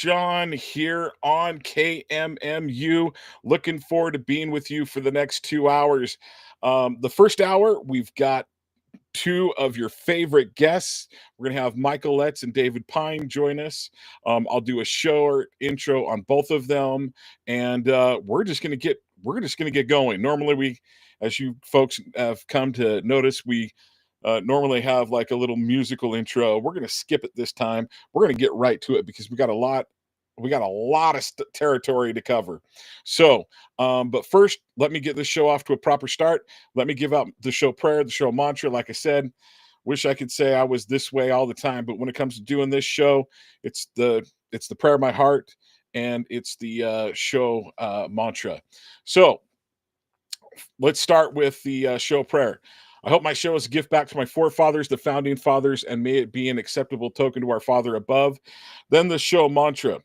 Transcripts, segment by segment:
Jon here on KMMU. Looking forward to being with you for the next 2 hours. The first hour, we've got two of your favorite guests. We're going to have Michael Letts and David Pine join us. I'll do a short intro on both of them, and we're just going to get going. Normally, as you folks have come to notice, we normally have like a little musical intro. We're going to skip it this time. We're going to get right to it because we got a lot of territory to cover. So, but first, let me get this show off to a proper start. Let me give out the show prayer, the show mantra. Like I said, wish I could say I was this way all the time, but when it comes to doing this show, it's the prayer of my heart, and it's the show mantra. So let's start with the show prayer. I hope my show is a gift back to my forefathers, the founding fathers, and may it be an acceptable token to our Father above. Then the show mantra.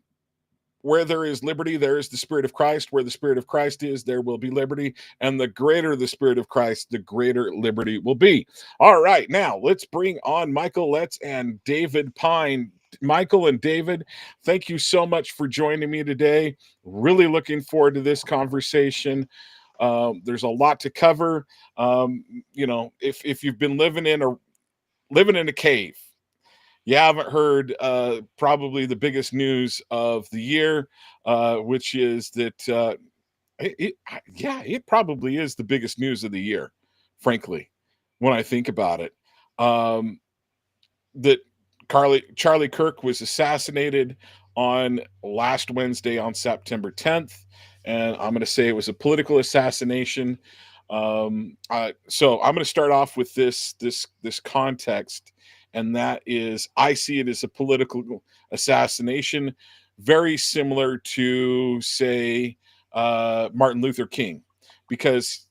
Where there is liberty, there is the Spirit of Christ. Where the Spirit of Christ is, there will be liberty. And the greater the Spirit of Christ, the greater liberty will be. All right, now let's bring on Michael Letts and David Pine. Michael and David, thank you so much for joining me today. Really looking forward to this conversation. There's a lot to cover. If you've been living in a cave, you haven't heard probably the biggest news of the year, which is that it probably is the biggest news of the year, frankly, when I think about it. That Charlie Kirk was assassinated on last Wednesday on September 10th, and I'm going to say it was a political assassination. So I'm going to start off with this context, and that is I see it as a political assassination, very similar to, say, Martin Luther King, because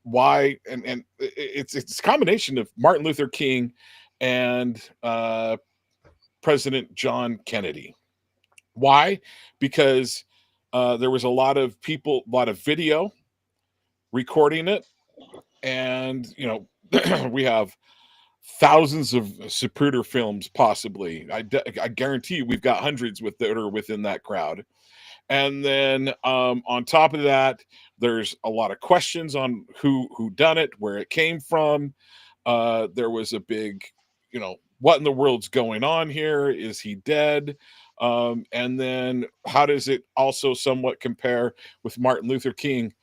why? And it's a combination of Martin Luther King and President John Kennedy. Why? Because there was a lot of people, a lot of video recording it, and we have thousands of Zapruder films, possibly. I guarantee you we've got hundreds that are within that crowd. And then on top of that, there's a lot of questions on who done it, where it came from. There was a big, what in the world's going on here? Is he dead? And then how does it also somewhat compare with Martin Luther King?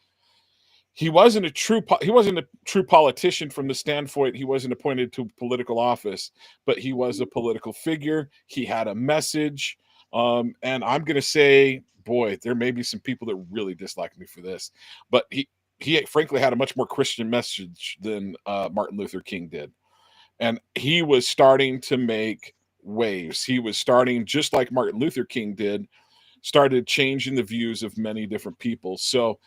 He wasn't a true politician from the standpoint he wasn't appointed to political office, but he was a political figure. He had a message, and I'm going to say, boy, there may be some people that really dislike me for this, but he frankly had a much more Christian message than Martin Luther King did, and he was starting to make waves. He was starting, just like Martin Luther King did, started changing the views of many different people. So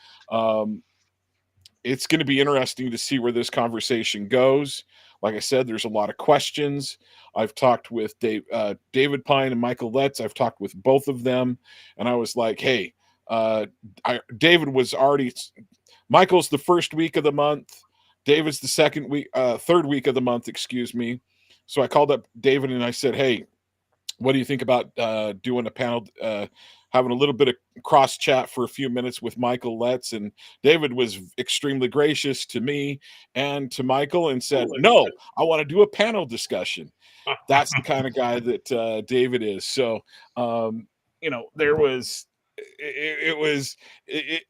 it's going to be interesting to see where this conversation goes. Like I said, there's a lot of questions. I've talked with David Pine and Michael Letts. I've talked with both of them, and I was like, hey, David was already, Michael's the first week of the month. David's the third week of the month, excuse me. So I called up David and I said, hey, what do you think about doing a panel, having a little bit of cross chat for a few minutes with Michael Letts? And David was extremely gracious to me and to Michael and said, no, I want to do a panel discussion. That's the kind of guy that David is. So, there was,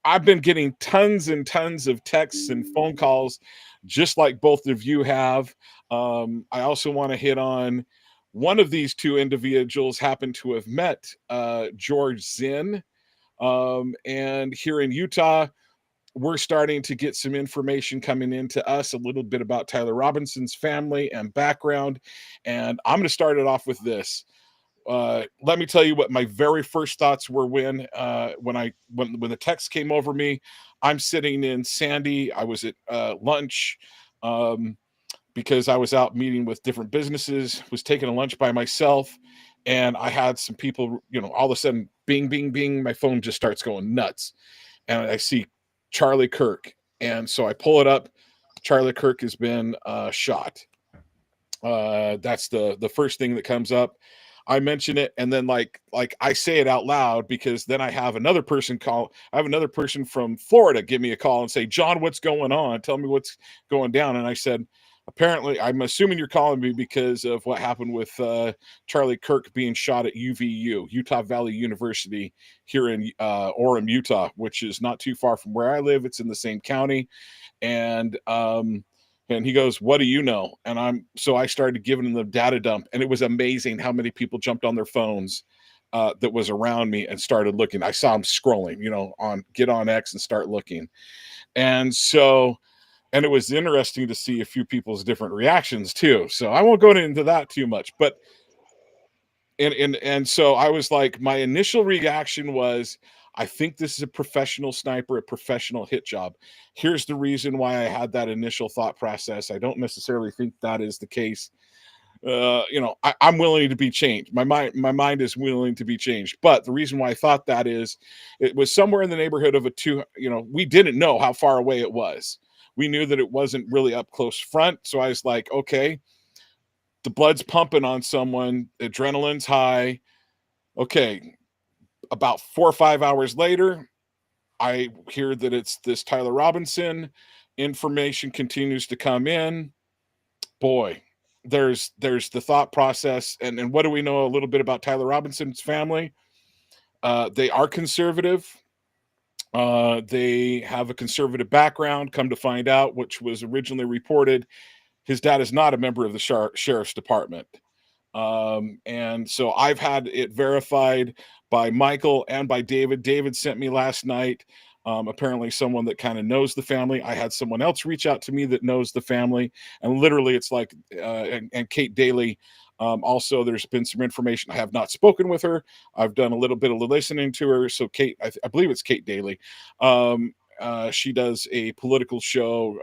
I've been getting tons and tons of texts and phone calls, just like both of you have. I also want to hit on, one of these two individuals happened to have met George Zinn. And here in Utah, we're starting to get some information coming into us, a little bit about Tyler Robinson's family and background. And I'm going to start it off with this. Let me tell you what my very first thoughts were when the text came over me. I'm sitting in Sandy. I was at lunch. Because I was out meeting with different businesses, was taking a lunch by myself, and I had some people, all of a sudden, bing, bing, bing, my phone just starts going nuts. And I see Charlie Kirk. And so I pull it up. Charlie Kirk has been shot. That's the first thing that comes up. I mention it, and then like I say it out loud, because then I have another person from Florida give me a call and say, John, what's going on? Tell me what's going down. And I said, apparently, I'm assuming you're calling me because of what happened with Charlie Kirk being shot at UVU, Utah Valley University, here in Orem, Utah, which is not too far from where I live. It's in the same county. And he goes, what do you know? And so I started giving him the data dump, and it was amazing how many people jumped on their phones that was around me and started looking. I saw them scrolling, get on X and start looking. And it was interesting to see a few people's different reactions too. So I won't go into that too much, but and so I was like, my initial reaction was, I think this is a professional sniper, a professional hit job. Here's the reason why I had that initial thought process. I don't necessarily think that is the case. I'm willing to be changed. My mind is willing to be changed. But the reason why I thought that is, it was somewhere in the neighborhood of we didn't know how far away it was. We knew that it wasn't really up close front. So I was like, okay, the blood's pumping on someone, adrenaline's high. Okay, about 4 or 5 hours later, I hear that it's this Tyler Robinson. Information continues to come in. Boy, there's the thought process. And what do we know a little bit about Tyler Robinson's family? They are conservative. They have a conservative background, come to find out, which was originally reported. His dad is not a member of the sheriff's department. And so I've had it verified by Michael and by David. David sent me last night, apparently someone that kind of knows the family. I had someone else reach out to me that knows the family, and literally it's like, and Kate Daly. Also, there's been some information. I have not spoken with her. I've done a little bit of listening to her. So Kate, I believe it's Kate Daly. She does a political show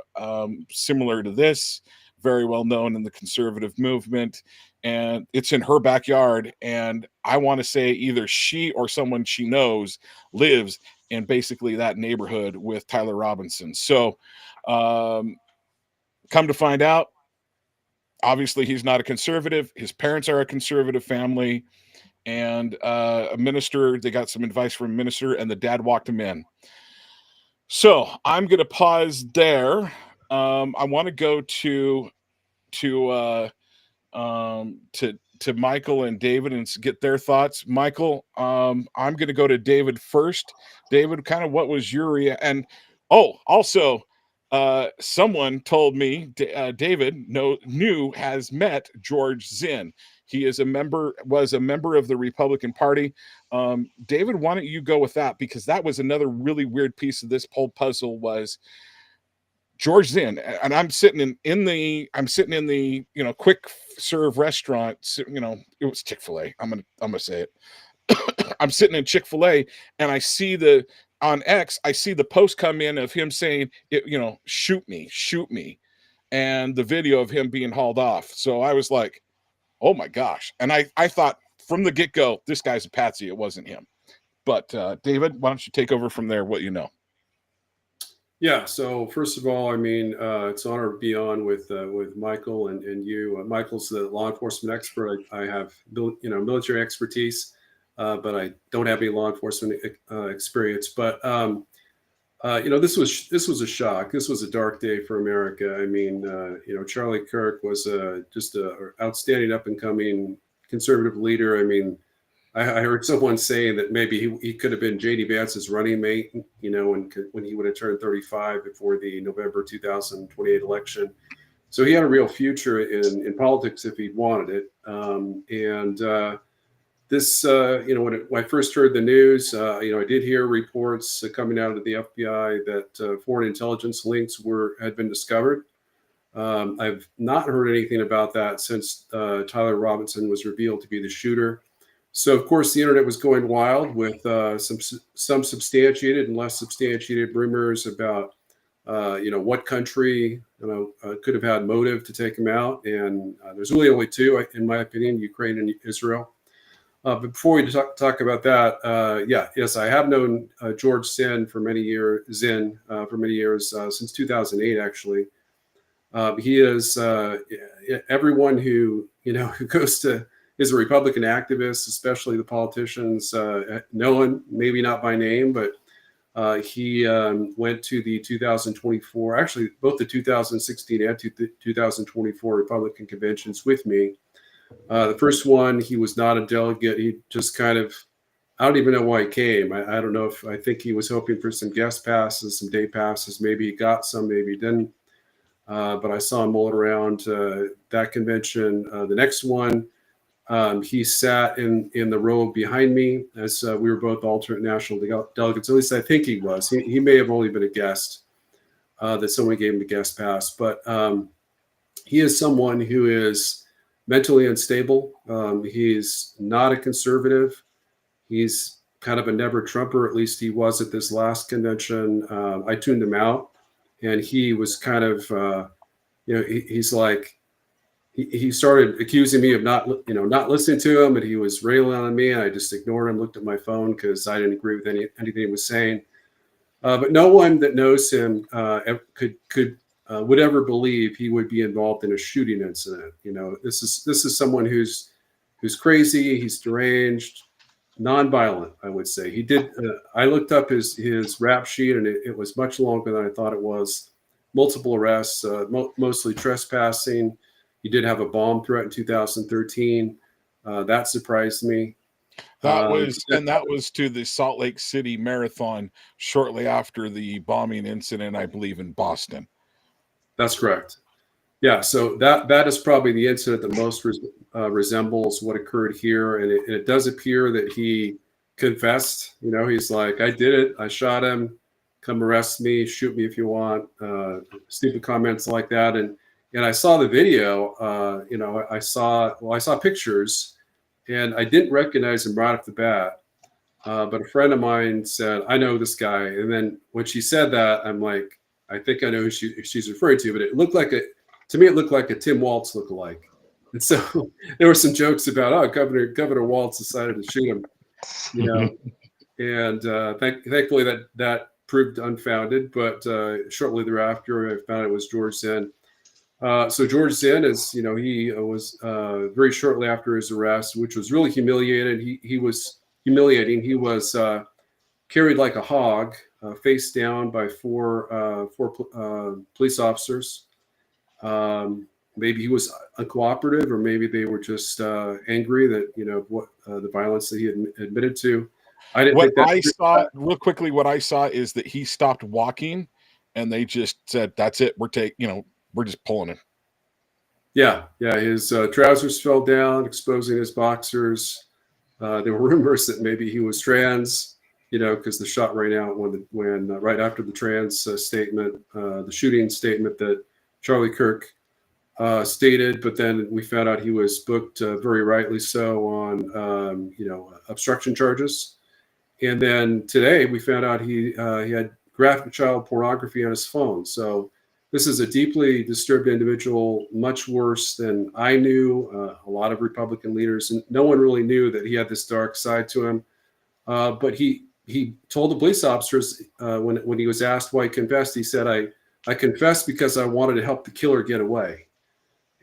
similar to this, very well known in the conservative movement, and it's in her backyard. And I want to say either she or someone she knows lives in basically that neighborhood with Tyler Robinson. So come to find out, obviously he's not a conservative. His parents are a conservative family, and a minister, they got some advice from a minister, and the dad walked him in. So I'm going to pause there. I want to go to Michael and David and get their thoughts. Michael, I'm going to go to David first. David, kind of what was your and also someone told me David has met George Zinn. He was a member of the Republican Party. David, why don't you go with that, because that was another really weird piece of this whole puzzle was George Zinn. And I'm sitting in the quick serve restaurant. It was Chick-fil-A. I'm gonna say it. I'm sitting in Chick-fil-A, and I see on X, I see the post come in of him saying, shoot me, and the video of him being hauled off. So I was like, oh my gosh. And I thought from the get-go, this guy's a patsy. It wasn't him. But David, why don't you take over from there, what you know? Yeah. So first of all, I mean, it's an honor to be on with Michael and you. Michael's the law enforcement expert. I have military expertise, but I don't have any law enforcement experience. But this was a shock. This was a dark day for America. I mean, Charlie Kirk was just an outstanding up and coming conservative leader. I mean, I heard someone saying that maybe he could have been J.D. Vance's running mate, when he would have turned 35 before the November 2028 election. So he had a real future in politics if he wanted it. This, when I first heard the news, I did hear reports coming out of the FBI that foreign intelligence links had been discovered. I've not heard anything about that since Tyler Robinson was revealed to be the shooter. So, of course, the internet was going wild with some substantiated and less substantiated rumors about, what country could have had motive to take him out. And there's really only two, in my opinion, Ukraine and Israel. But before we talk about that, yes, I have known George Zinn for many years, since 2008, actually. He is everyone who goes to is a Republican activist, especially the politicians. No one, maybe not by name, but he went to the 2024, actually both the 2016 and 2024 Republican conventions with me. The first one, he was not a delegate. He just kind of, I don't even know why he came. I don't know if, I think he was hoping for some guest passes, some day passes. Maybe he got some, maybe he didn't. But I saw him mulling around that convention. The next one, he sat in the row behind me as we were both alternate national delegates. At least I think he was. He may have only been a guest that someone gave him a guest pass. But he is someone who is mentally unstable. He's not a conservative. He's kind of a never Trumper. At least he was at this last convention. I tuned him out, and he was kind of, he's like, he started accusing me of not listening to him, and he was railing on me, and I just ignored him, looked at my phone because I didn't agree with anything he was saying. But no one that knows him would ever believe he would be involved in a shooting incident. This is someone who's crazy, he's deranged, nonviolent, I would say. He did. I looked up his rap sheet, and it was much longer than I thought it was. Multiple arrests, mostly trespassing. He did have a bomb threat in 2013. That surprised me. That was to the Salt Lake City Marathon shortly after the bombing incident, I believe, in Boston. That's correct. Yeah, so that is probably the incident that most resembles what occurred here, and it does appear that he confessed. He's like, I did it. I shot him. Come arrest me. Shoot me if you want. Stupid comments like that, and I saw the video. I saw pictures, and I didn't recognize him right off the bat. But a friend of mine said, I know this guy. And then when she said that, I'm like, I think I know who she's referring to, but it looked like to me, it looked like a Tim Walz lookalike. And so there were some jokes about, Governor Walz decided to shoot him, and thankfully that proved unfounded. But shortly thereafter, I found it was George Zinn. So George Zinn is, he was very shortly after his arrest, which was really humiliating. He was humiliating. He was carried like a hog, face down by four police officers. Maybe he was uncooperative, or maybe they were just angry that what the violence that he had admitted to. I didn't think that. I saw real quickly. What I saw is that he stopped walking, and they just said, "That's it. We're just pulling him." Yeah. His trousers fell down, exposing his boxers. There were rumors that maybe he was trans, because the shot rang out when right after the trans statement, the shooting statement that Charlie Kirk stated. But then we found out he was booked, very rightly so, on obstruction charges. And then today we found out he had graphic child pornography on his phone. So this is a deeply disturbed individual, much worse than I knew. A lot of Republican leaders, and no one really knew that he had this dark side to him. But he told the police officers when he was asked why he confessed, he said, I confessed because I wanted to help the killer get away.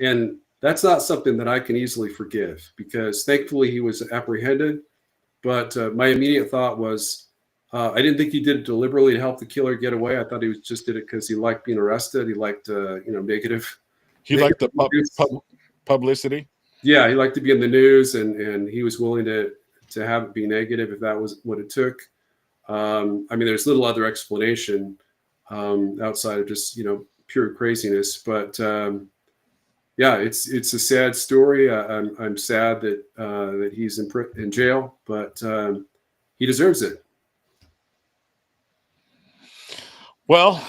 And that's not something that I can easily forgive, because thankfully he was apprehended. But my immediate thought was, I didn't think he did it deliberately to help the killer get away. I thought he just did it because he liked being arrested. He liked, negative. He liked the publicity. Yeah, he liked to be in the news, and he was willing to have it be negative if that was what it took. There's little other explanation outside of just pure craziness. But it's a sad story. I'm sad that he's in jail, but he deserves it. Well,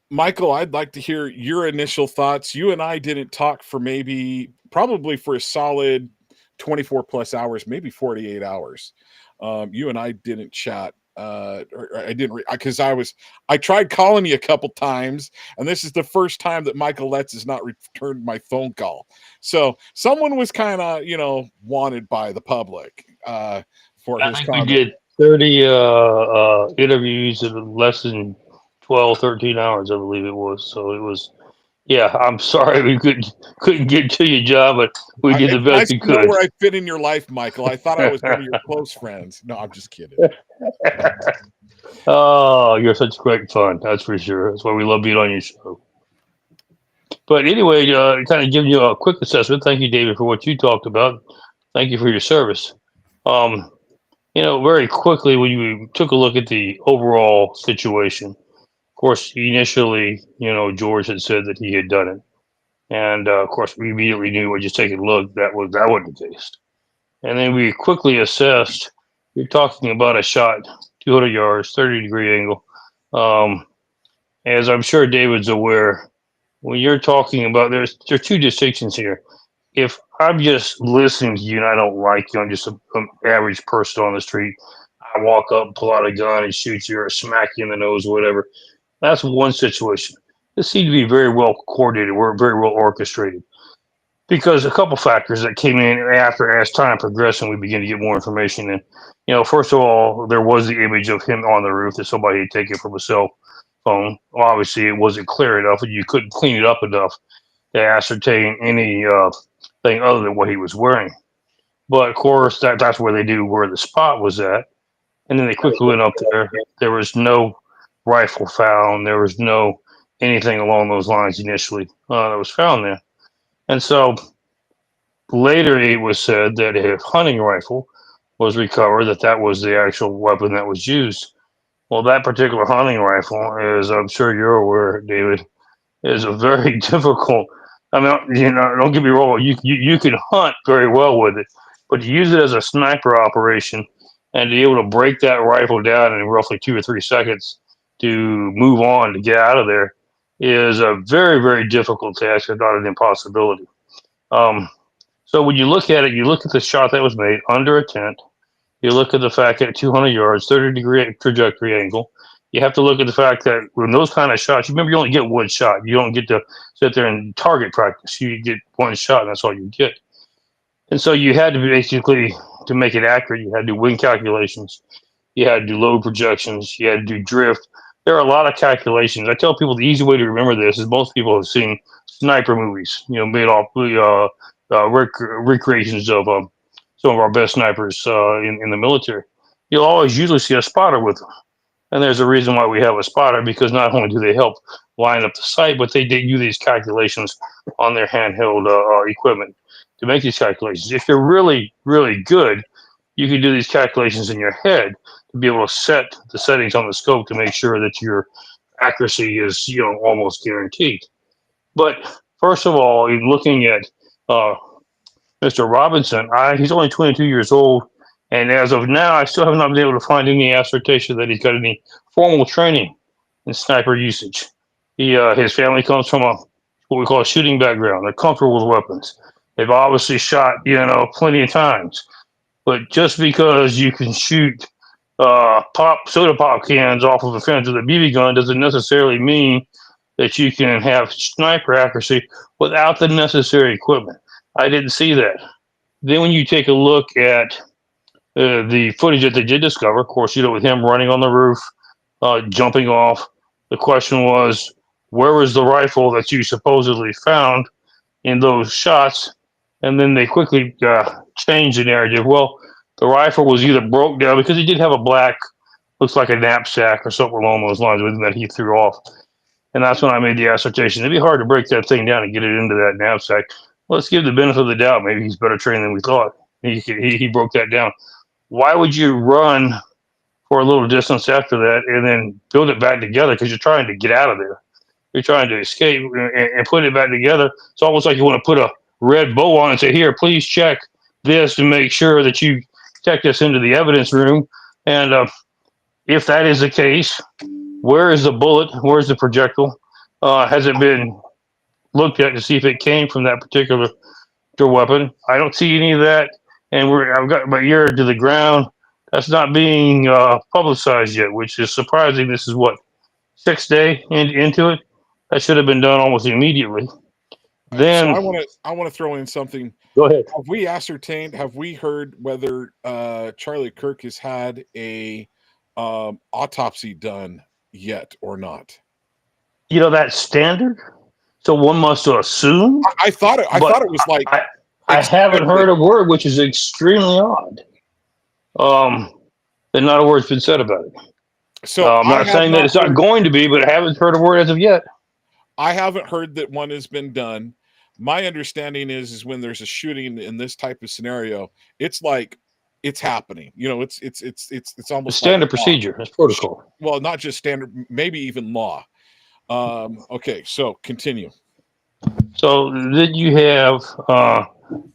Michael, I'd like to hear your initial thoughts. You and I didn't talk for probably for a solid 24 plus hours, maybe 48 hours. You and I didn't chat. I didn't, because I tried calling you a couple times, and this is the first time that Michael Letts has not returned my phone call. So someone was kind of, wanted by the public for his comment. We did 30 interviews in less than 12, 13 hours, I believe it was. So it was Yeah, I'm sorry we couldn't get to you, John, but we did the It's best nice we to know could. where I fit in your life, Michael. I thought I was one of your close friends. No, I'm just kidding. Oh, you're such great fun. That's for sure. That's why we love being on your show. But anyway, kind of giving you a quick assessment. Thank you, David, for what you talked about. Thank you for your service. Um, very quickly, when you took a look at the overall situation, of course, initially, George had said that he had done it, and of course, we immediately knew by just taking a look that wasn't the case. And then we quickly assessed. You're talking about a shot, 200 yards, 30-degree angle. Um, as I'm sure David's aware, when you're talking about there's two distinctions here. If I'm just listening to you and I don't like you, I'm just an average person on the street. I walk up, pull out a gun, and shoot you or smack you in the nose or whatever. That's one situation. This seemed to be very well coordinated. We're very well orchestrated because a couple factors that came in after as time progressed and we began to get more information. And first of all, there was the image of him on the roof that somebody had taken from a cell phone. Obviously, it wasn't clear enough, and you couldn't clean it up enough to ascertain any thing other than what he was wearing. But of course, that's where they knew where the spot was at, and then they quickly went up there. There was no rifle found. There was no anything along those lines initially that was found there. And so later, it was said that a hunting rifle was recovered. That was the actual weapon that was used. Well, that particular hunting rifle, as I'm sure you're aware, David, is a very difficult. I mean, don't get me wrong. You can hunt very well with it, but to use it as a sniper operation and to be able to break that rifle down in roughly 2 or 3 seconds to move on to get out of there is a very very difficult task, if not an impossibility. Um, so when you look at it, you look at the shot that was made under a tent. You look at the fact that 200 yards, 30-degree trajectory angle. You have to look at the fact that when those kind of shots, you remember you only get one shot. You don't get to sit there and target practice. You get one shot, and that's all you get. And so you had to basically, to make it accurate, you had to do wind calculations. You had to do load projections. You had to do drift. There are a lot of calculations. I tell people the easy way to remember this is most people have seen sniper movies, made off recreations of some of our best snipers in the military. You'll always usually see a spotter with them. And there's a reason why we have a spotter, because not only do they help line up the sight, but they do these calculations on their handheld equipment to make these calculations. If you're really, really good, you can do these calculations in your head to be able to set the settings on the scope to make sure that your accuracy is almost guaranteed. But first of all, in looking at uh, Mr. Robinson, he's only 22 years old, and as of now, I still have not been able to find any assertion that he's got any formal training in sniper usage. His family comes from what we call a shooting background. They're comfortable with weapons. They've obviously shot, plenty of times. But just because you can shoot soda pop cans off of a fence with a BB gun doesn't necessarily mean that you can have sniper accuracy without the necessary equipment. I didn't see that. Then when you take a look at the footage that they did discover, of course, with him running on the roof, jumping off, the question was, where was the rifle that you supposedly found in those shots? And then they quickly changed the narrative. Well, the rifle was either broke down because he did have a black, looks like a knapsack or something along those lines with him that he threw off. And that's when I made the assertion. It'd be hard to break that thing down and get it into that knapsack. Let's give the benefit of the doubt. Maybe he's better trained than we thought. He broke that down. Why would you run for a little distance after that and then build it back together? Because you're trying to get out of there. You're trying to escape and put it back together. It's almost like you want to put a red bow on and say, here, please check this and make sure that you check this into the evidence room. And if that is the case, where is the bullet? Where's the projectile? Has it been looked at to see if it came from that particular weapon? I don't see any of that. And I've got my ear to the ground. That's not being publicized yet, which is surprising. This is what, sixth day into it. That should have been done almost immediately. So Then I want to throw in something. go ahead. Have we heard whether Charlie Kirk has had a autopsy done yet or not? That's standard. So one must assume. I thought it. I But thought it was like I haven't heard expected. a word, which is extremely odd. That not a word's been said about it. So I'm not saying that it's not going to be, but I haven't heard a word as of yet. I haven't heard that one has been done. My understanding is when there's a shooting in this type of scenario, it's like it's happening. You know, it's almost Standard like procedure. It's protocol. well, not just standard, maybe even law. Okay, so continue. So then you have the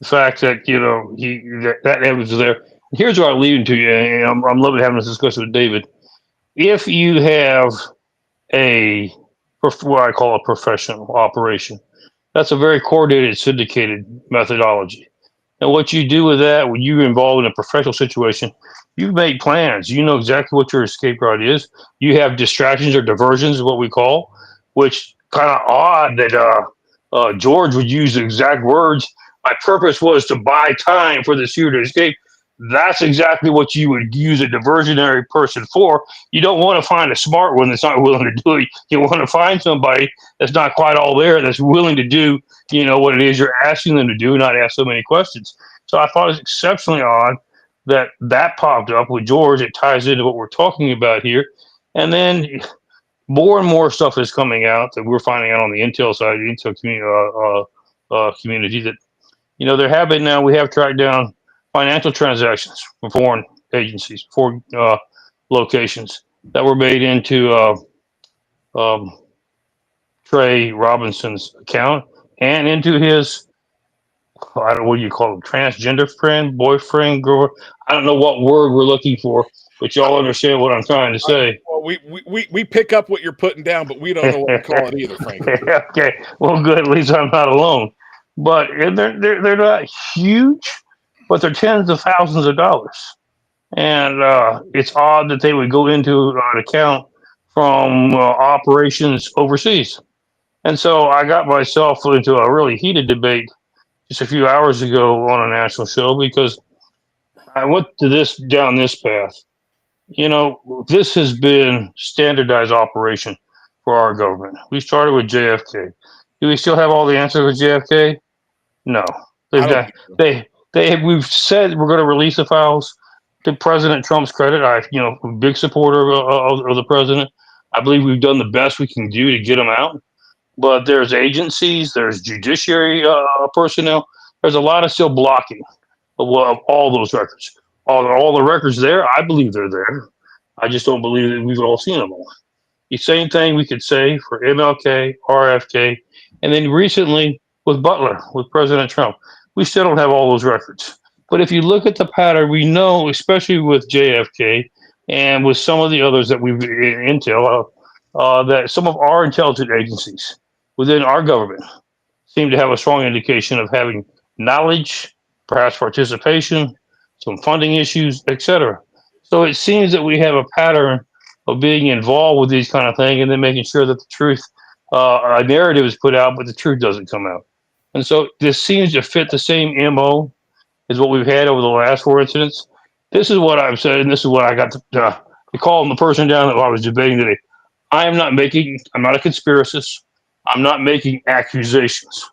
fact that that evidence is there. Here's what I'm leading to you, and I'm loving having this discussion with David. If you have what I call a professional operation, that's a very coordinated, syndicated methodology. And what you do with that, when you're involved in a professional situation, you make plans. You know exactly what your escape route is. You have distractions or diversions, is what we call, which kind of odd that George would use the exact words. My purpose was to buy time for the shooter to escape. That's exactly what you would use a diversionary person for. You don't want to find a smart one that's not willing to do it. You want to find somebody that's not quite all there, that's willing to do, what it is you're asking them to do, not ask so many questions. So I thought it was exceptionally odd that popped up with George. It ties into what we're talking about here. And then more and more stuff is coming out that we're finding out on the intel side, the intel community that, we have tracked down financial transactions from foreign agencies, foreign locations that were made into um, Trey Robinson's account and into his, I don't know what you call him, transgender friend, boyfriend, girl. I don't know what word we're looking for, but y'all understand what I'm trying to say. Well, we pick up what you're putting down, but we don't know what we call it either, frankly. Okay, well, good. At least I'm not alone. But they're not huge, but they're tens of thousands of dollars. And it's odd that they would go into an account from operations overseas. And so I got myself into a really heated debate just a few hours ago on a national show because I went down this path. This has been standardized operation for our government. We started with JFK. Do we still have all the answers with JFK? No. They've got we've said we're going to release the files. To President Trump's credit, big supporter of the president. I believe we've done the best we can do to get them out. But there's agencies, there's judiciary personnel. There's a lot of still blocking of all those records. All the records there, I believe they're there. I just don't believe that we've all seen them all. The same thing we could say for MLK, RFK, and then recently with Butler, with President Trump. We still don't have all those records. But if you look at the pattern, we know, especially with JFK and with some of the others that we've intel, that some of our intelligence agencies within our government seem to have a strong indication of having knowledge, perhaps participation, some funding issues, etc. So it seems that we have a pattern of being involved with these kind of things and then making sure that the truth, a narrative is put out, but the truth doesn't come out. And so this seems to fit the same MO as what we've had over the last four incidents. This is what I've said, and this is what I got to call the person down that I was debating today. I'm not a conspiracist. I'm not making accusations.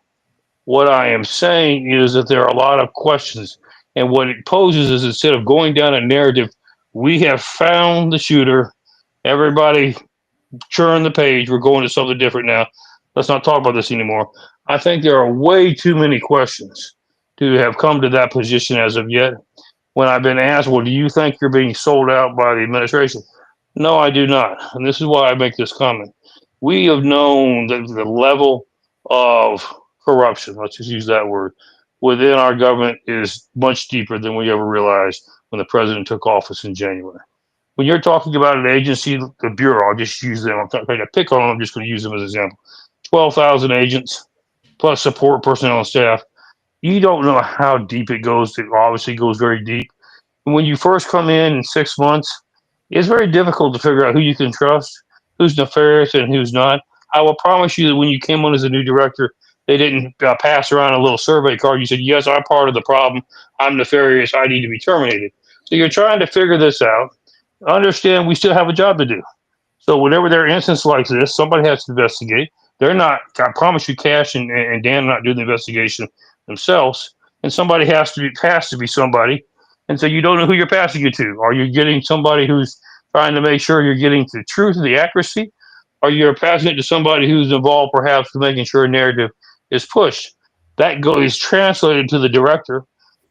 What I am saying is that there are a lot of questions. And what it poses is instead of going down a narrative, we have found the shooter. Everybody churn the page. We're going to something different now. Let's not talk about this anymore. I think there are way too many questions to have come to that position as of yet. When I've been asked, well, do you think you're being sold out by the administration? No, I do not. And this is why I make this comment. We have known that the level of corruption, let's just use that word, within our government is much deeper than we ever realized when the president took office in January. When you're talking about an agency, the Bureau, I'll just use them. I'm not going to pick on them. I'm just going to use them as an example. 12,000 agents plus support personnel and staff. You don't know how deep it goes. It obviously goes very deep. And when you first come in 6 months, it's very difficult to figure out who you can trust, who's nefarious, and who's not. I will promise you that when you came on as a new director, they didn't pass around a little survey card. You said, yes, I'm part of the problem. I'm nefarious. I need to be terminated. So you're trying to figure this out. Understand we still have a job to do. So whenever there are instances like this, somebody has to investigate. they're not. I promise you, Cash and Dan are not doing the investigation themselves, and somebody has to be somebody, and so you don't know who you're passing it to. Are you getting somebody who's trying to make sure you're getting the truth, the accuracy, or you're passing it to somebody who's involved, perhaps, with making sure a narrative is pushed? That is translated to the director,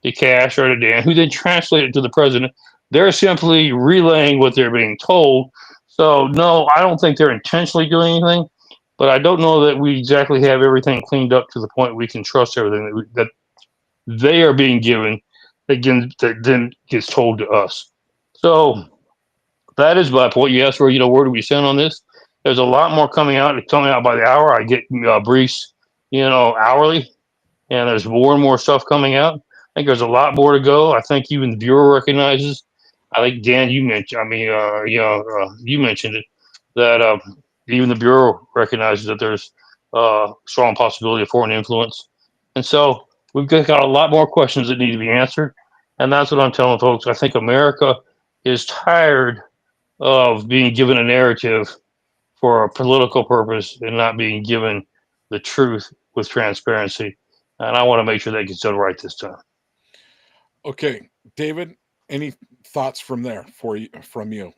to Cash or to Dan, who then translate it to the president. They're simply relaying what they're being told. So no, I don't think they're intentionally doing anything, but I don't know that we exactly have everything cleaned up to the point we can trust everything that they are being given that then gets told to us. So that is my point. You asked for, where do we stand on this? There's a lot more coming out. It's coming out by the hour. I get briefs, hourly, and there's more and more stuff coming out. I think there's a lot more to go. I think even the Bureau recognizes. I think Dan, you mentioned. You mentioned it that even the Bureau recognizes that there's strong possibility of foreign influence, and so we've got a lot more questions that need to be answered. And that's what I'm telling folks. I think America is tired of being given a narrative for a political purpose and not being given the truth with transparency. And I want to make sure that gets done right this time. Okay, David, any thoughts from you?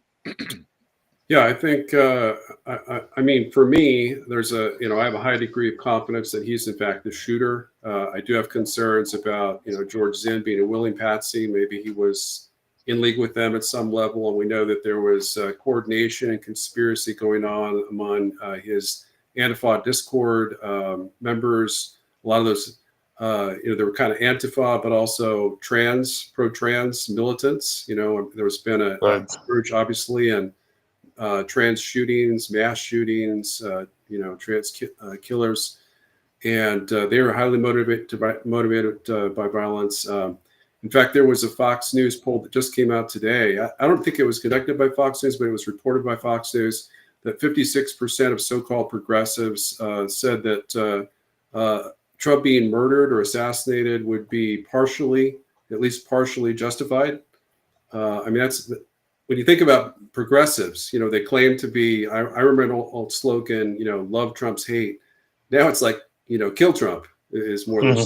Yeah, I think, I mean, for me, there's I have a high degree of confidence that he's in fact the shooter. I do have concerns about, George Zinn being a willing patsy. Maybe he was in league with them at some level. And we know that there was coordination and conspiracy going on among his Antifa Discord members. A lot of those, they were kind of Antifa, but also pro-trans militants. There's been a surge, obviously, and trans shootings, mass shootings, trans killers, and they were highly motivated by violence. In fact, there was a Fox News poll that just came out today. I don't think it was conducted by Fox News, but it was reported by Fox News that 56% of so-called progressives said that Trump being murdered or assassinated would be at least partially justified. I mean, that's when you think about progressives, they claim to be, I remember an old slogan, love Trump's hate. Now it's like, kill Trump is more than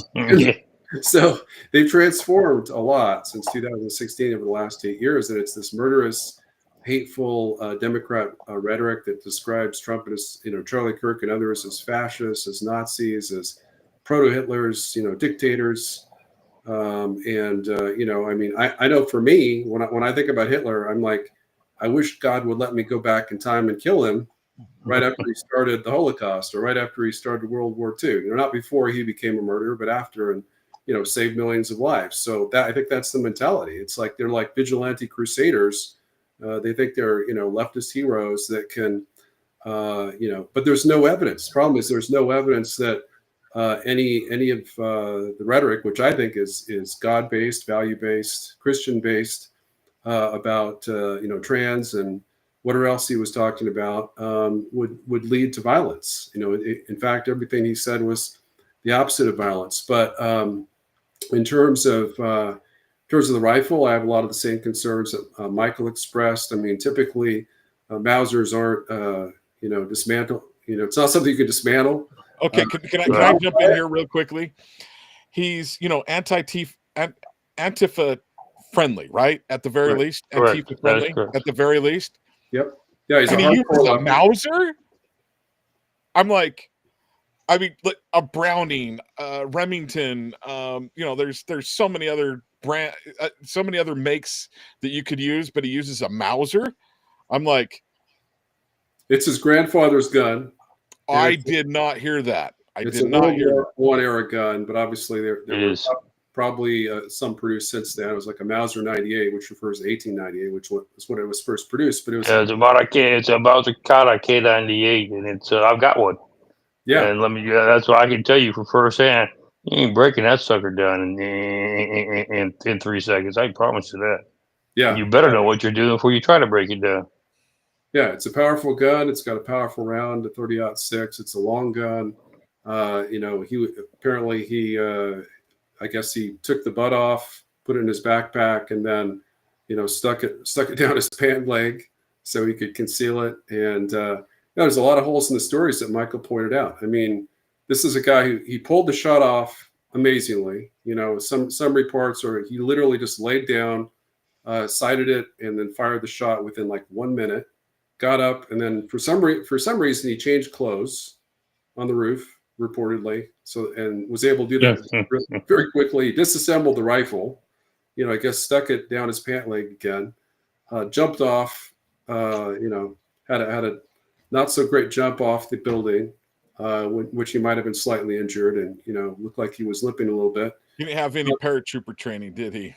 so they've transformed a lot since 2016 over the last 8 years. And it's this murderous, hateful Democrat rhetoric that describes Trump as, Charlie Kirk and others as fascists, as Nazis, as proto-Hitlers, dictators. I mean, I know for me, when I think about Hitler, I'm like, I wish God would let me go back in time and kill him right after he started the Holocaust or right after he started World War II. Not before he became a murderer, but after, and saved millions of lives. So I think that's the mentality. It's like they're like vigilante crusaders. They think they're leftist heroes that can, but there's no evidence. The problem is there's no evidence that any of the rhetoric, which I think is God-based, value-based, Christian-based, about trans and whatever else he was talking about, would lead to violence. In fact, everything he said was the opposite of violence. But in terms of the rifle, I have a lot of the same concerns that Michael expressed. I mean, typically Mausers aren't dismantled. It's not something you can dismantle. Okay, can I jump in here real quickly? He's Antifa friendly, right? At the very least, Antifa friendly. At the very least. Yep. Yeah, he's and he uses a Mauser. I'm like, I mean, a Browning, Remington. There's so many other so many other makes that you could use, but he uses a Mauser. I'm like, it's his grandfather's gun. I did not hear that. It's a World War I era gun, but obviously there were probably some produced since then. It was like a Mauser 98, which refers to 1898, which was when it was first produced. But it was it's a Mauser Kata K98, and it's I've got one. Yeah, and that's what I can tell you from firsthand. You ain't breaking that sucker down in 3 seconds. I promise you that. Yeah, you better know what you're doing before you try to break it down. Yeah, it's a powerful gun. It's got a powerful round, a 30-06. It's a long gun. I guess he took the butt off, put it in his backpack, and then, stuck it down his pant leg so he could conceal it. And there's a lot of holes in the stories that Michael pointed out. I mean, this is a guy who he pulled the shot off amazingly. You know, some reports are he literally just laid down, sighted it, and then fired the shot within like 1 minute. Got up, and then for some reason he changed clothes on the roof reportedly, so and was able to do that very quickly. He disassembled the rifle, you know, I guess stuck it down his pant leg again, jumped off, you know, had a not so great jump off the building, which he might have been slightly injured, and you know looked like he was limping a little bit. He didn't have any paratrooper training, did he?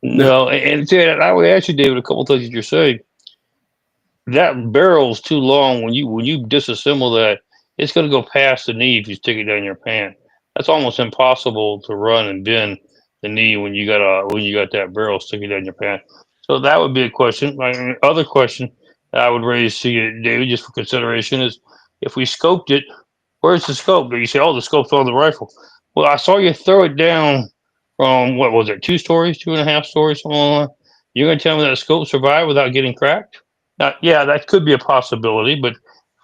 No, and I would ask you, David, a couple of things that you're saying. That barrel's too long. When you disassemble that, it's going to go past the knee if you stick it down your pant. That's almost impossible to run and bend the knee when you got that barrel sticking down your pant. So that would be a question. Other question that I would raise to you, David, just for consideration, is if we scoped it, where's the scope? You say, oh, the scope's on the rifle. Well, I saw you throw it down from, what was it, 2 stories, 2.5 stories, something like that. You're going to tell me that scope survived without getting cracked? Now, yeah, that could be a possibility, but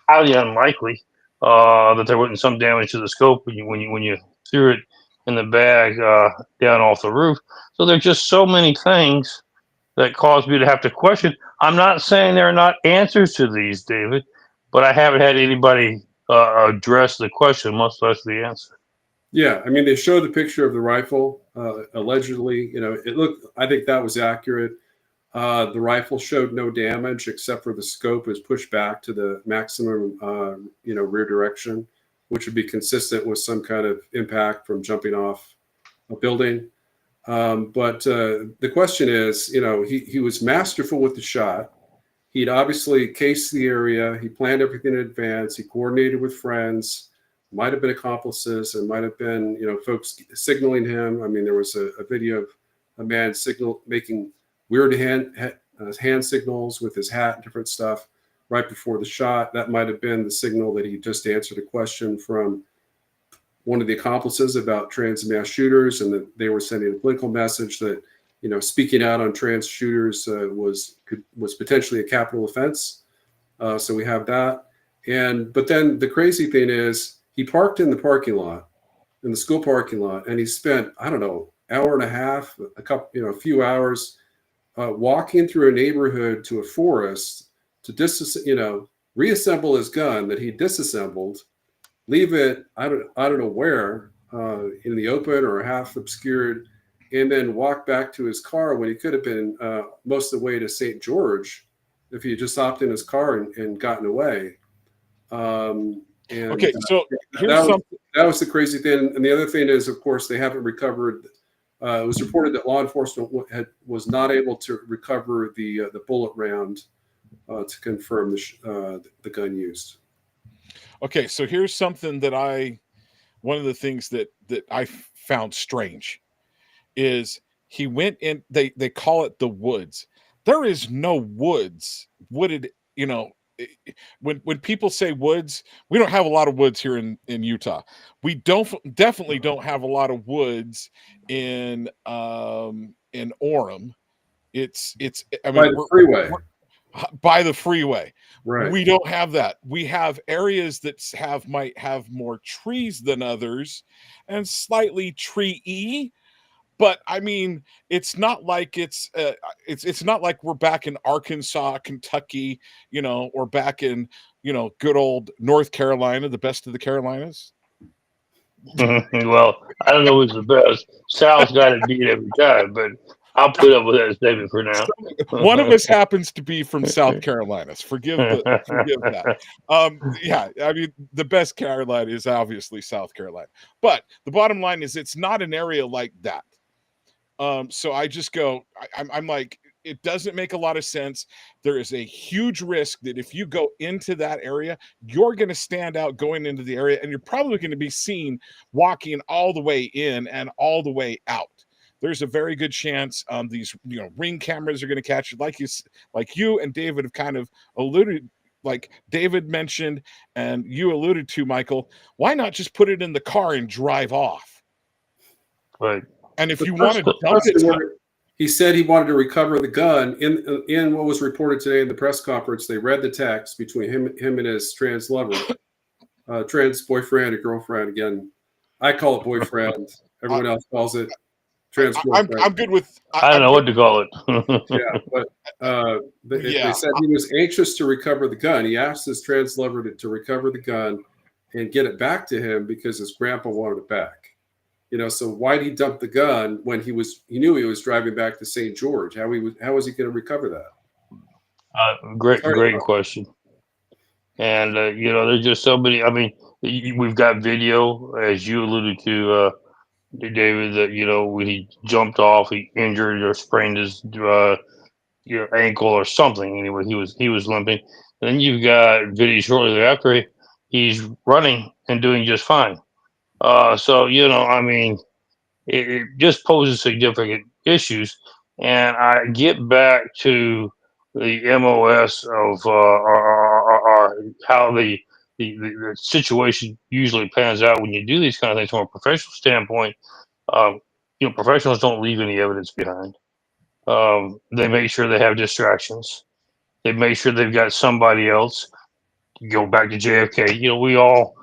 highly unlikely that there wasn't some damage to the scope when you threw it in the bag down off the roof. So there's just so many things that cause me to have to question. I'm not saying there are not answers to these, David, but I haven't had anybody address the question, much less the answer. Yeah, I mean, they showed the picture of the rifle. Allegedly, you know, it looked. I think that was accurate. The rifle showed no damage except for the scope was pushed back to the maximum, you know, rear direction, which would be consistent with some kind of impact from jumping off a building. But the question is, you know, he was masterful with the shot. He'd obviously cased the area. He planned everything in advance. He coordinated with friends. Might have been accomplices, and might have been, you know, folks signaling him. I mean, there was a video of a man making weird hand signals with his hat and different stuff right before the shot. That might have been the signal that he just answered a question from one of the accomplices about trans mass shooters, and that they were sending a political message that, you know, speaking out on trans shooters was potentially a capital offense. So we have that. But then the crazy thing is he parked in the parking lot, in the school parking lot, and he spent, I don't know, hour and a half, a few hours walking through a neighborhood to a forest to reassemble his gun that he disassembled, leave it, I don't know where, in the open or half obscured, and then walk back to his car when he could have been most of the way to St. George if he had just hopped in his car and gotten away. Okay, so that was the crazy thing. And the other thing is, of course, they haven't recovered. It was reported that law enforcement was not able to recover the bullet round to confirm the gun used. Okay, so here's something that one of the things that I found strange is he went in. They call it the woods. There is no wooded. You know, when people say woods, we don't have a lot of woods here in Utah. We definitely don't have a lot of woods in Orem. It's I mean, by the freeway. By the freeway. Right. We don't have that. We have areas that might have more trees than others and slightly tree-y. But I mean, it's not like it's not like we're back in Arkansas, Kentucky, you know, or back in, you know, good old North Carolina, the best of the Carolinas. Well, I don't know who's the best. Sal's got it beat every time, but I'll put up with that statement for now. One of us happens to be from South Carolina. Forgive that. Yeah, I mean, the best Carolina is obviously South Carolina. But the bottom line is it's not an area like that. So I just go, I'm like, it doesn't make a lot of sense. There is a huge risk that if you go into that area, you're going to stand out going into the area, and you're probably going to be seen walking all the way in and all the way out. There's a very good chance these, you know, ring cameras are going to catch it, like you and David have kind of alluded, like David mentioned and you alluded to, Michael. Why not just put it in the car and drive off? Right. And if you want to dump it, he said he wanted to recover the gun. In what was reported today in the press conference, they read the text between him and his trans lover, trans boyfriend or girlfriend. Again, I call it boyfriend. Everyone else calls it trans girlfriend. I'm good with. I don't know what to call it. Yeah, but Yeah. they said he was anxious to recover the gun. He asked his trans lover to recover the gun and get it back to him because his grandpa wanted it back. So why did he dump the gun when he knew he was driving back to St. George? How was he going to recover that? Great question. And there's just so many. I mean, we've got video, as you alluded to, David, that when he jumped off, he injured or sprained his ankle or something. Anyway, he was limping. And then you've got video shortly thereafter. He's running and doing just fine. So I mean, it just poses significant issues. And I get back to the MOS of how the situation usually pans out when you do these kind of things from a professional standpoint. Um, Professionals don't leave any evidence behind. They make sure they have distractions. They make sure they've got somebody else. Go back to JFK. We all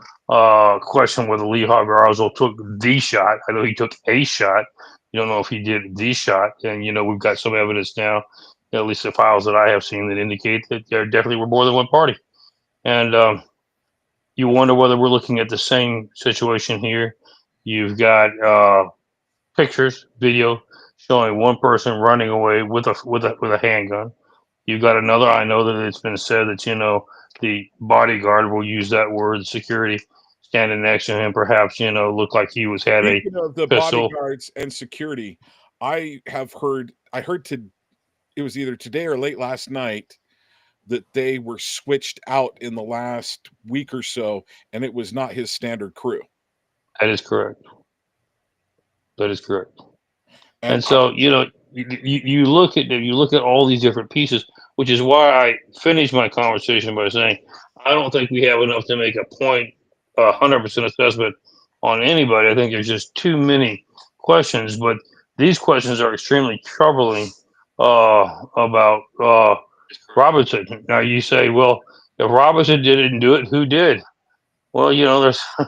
question whether Lee Harvey Oswald took the shot. I know he took a shot. You don't know if he did the shot. And, we've got some evidence now, at least the files that I have seen, that indicate that there definitely were more than one party. And you wonder whether we're looking at the same situation here. You've got pictures, video showing one person running away with a handgun. You've got another. I know that it's been said that the bodyguard, will use that word, security, standing next to him, perhaps looked like he had Speaking a of the pistol. bodyguards and security, I heard it was either today or late last night that they were switched out in the last week or so, and it was not his standard crew. That is correct. That is correct. And And so you look at all these different pieces, which is why I finished my conversation by saying I don't think we have enough to make a point, 100% assessment on anybody. I think there's just too many questions, but these questions are extremely troubling about Robinson. Now you say, well, if Robinson didn't do it, who did? Well, there's an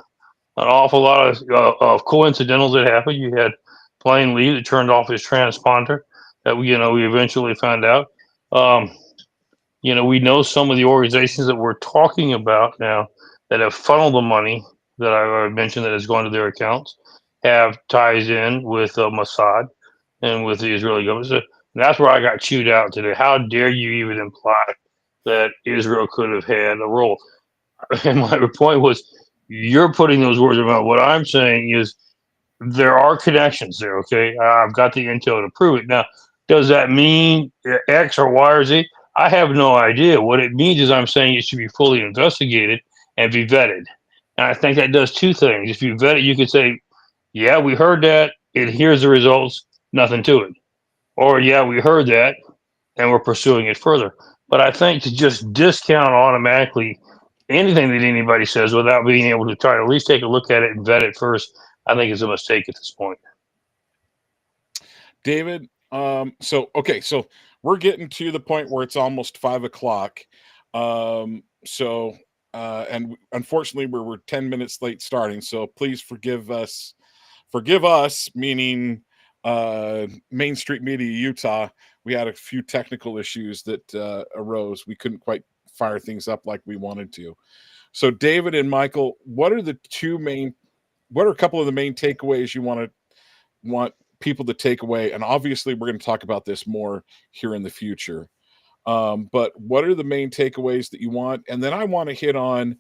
awful lot of coincidentals that happened. You had Plain Lee that turned off his transponder that we eventually found out. We know some of the organizations that we're talking about now that have funneled the money that I mentioned that has gone to their accounts have ties in with Mossad and with the Israeli government. So that's where I got chewed out today. How dare you even imply that Israel could have had a role? And my point was, you're putting those words in my mouth. What I'm saying is there are connections there. Okay, I've got the intel to prove it. Now, does that mean X or Y or Z? I have no idea. What it means is I'm saying it should be fully investigated and be vetted. And I think that does two things. If you vet it, you could say, yeah, we heard that, and here's the results, nothing to it. Or, yeah, we heard that, and we're pursuing it further. But I think to just discount automatically anything that anybody says without being able to try to at least take a look at it and vet it first, I think is a mistake at this point. David, so we're getting to the point where it's almost 5:00. And unfortunately we're 10 minutes late starting, so please forgive us, meaning Main Street Media Utah. We had a few technical issues that arose. We couldn't quite fire things up like we wanted to. So David and Michael, what are a couple of the main takeaways you want people to take away? And obviously we're going to talk about this more here in the future. But what are the main takeaways that you want? And then I want to hit on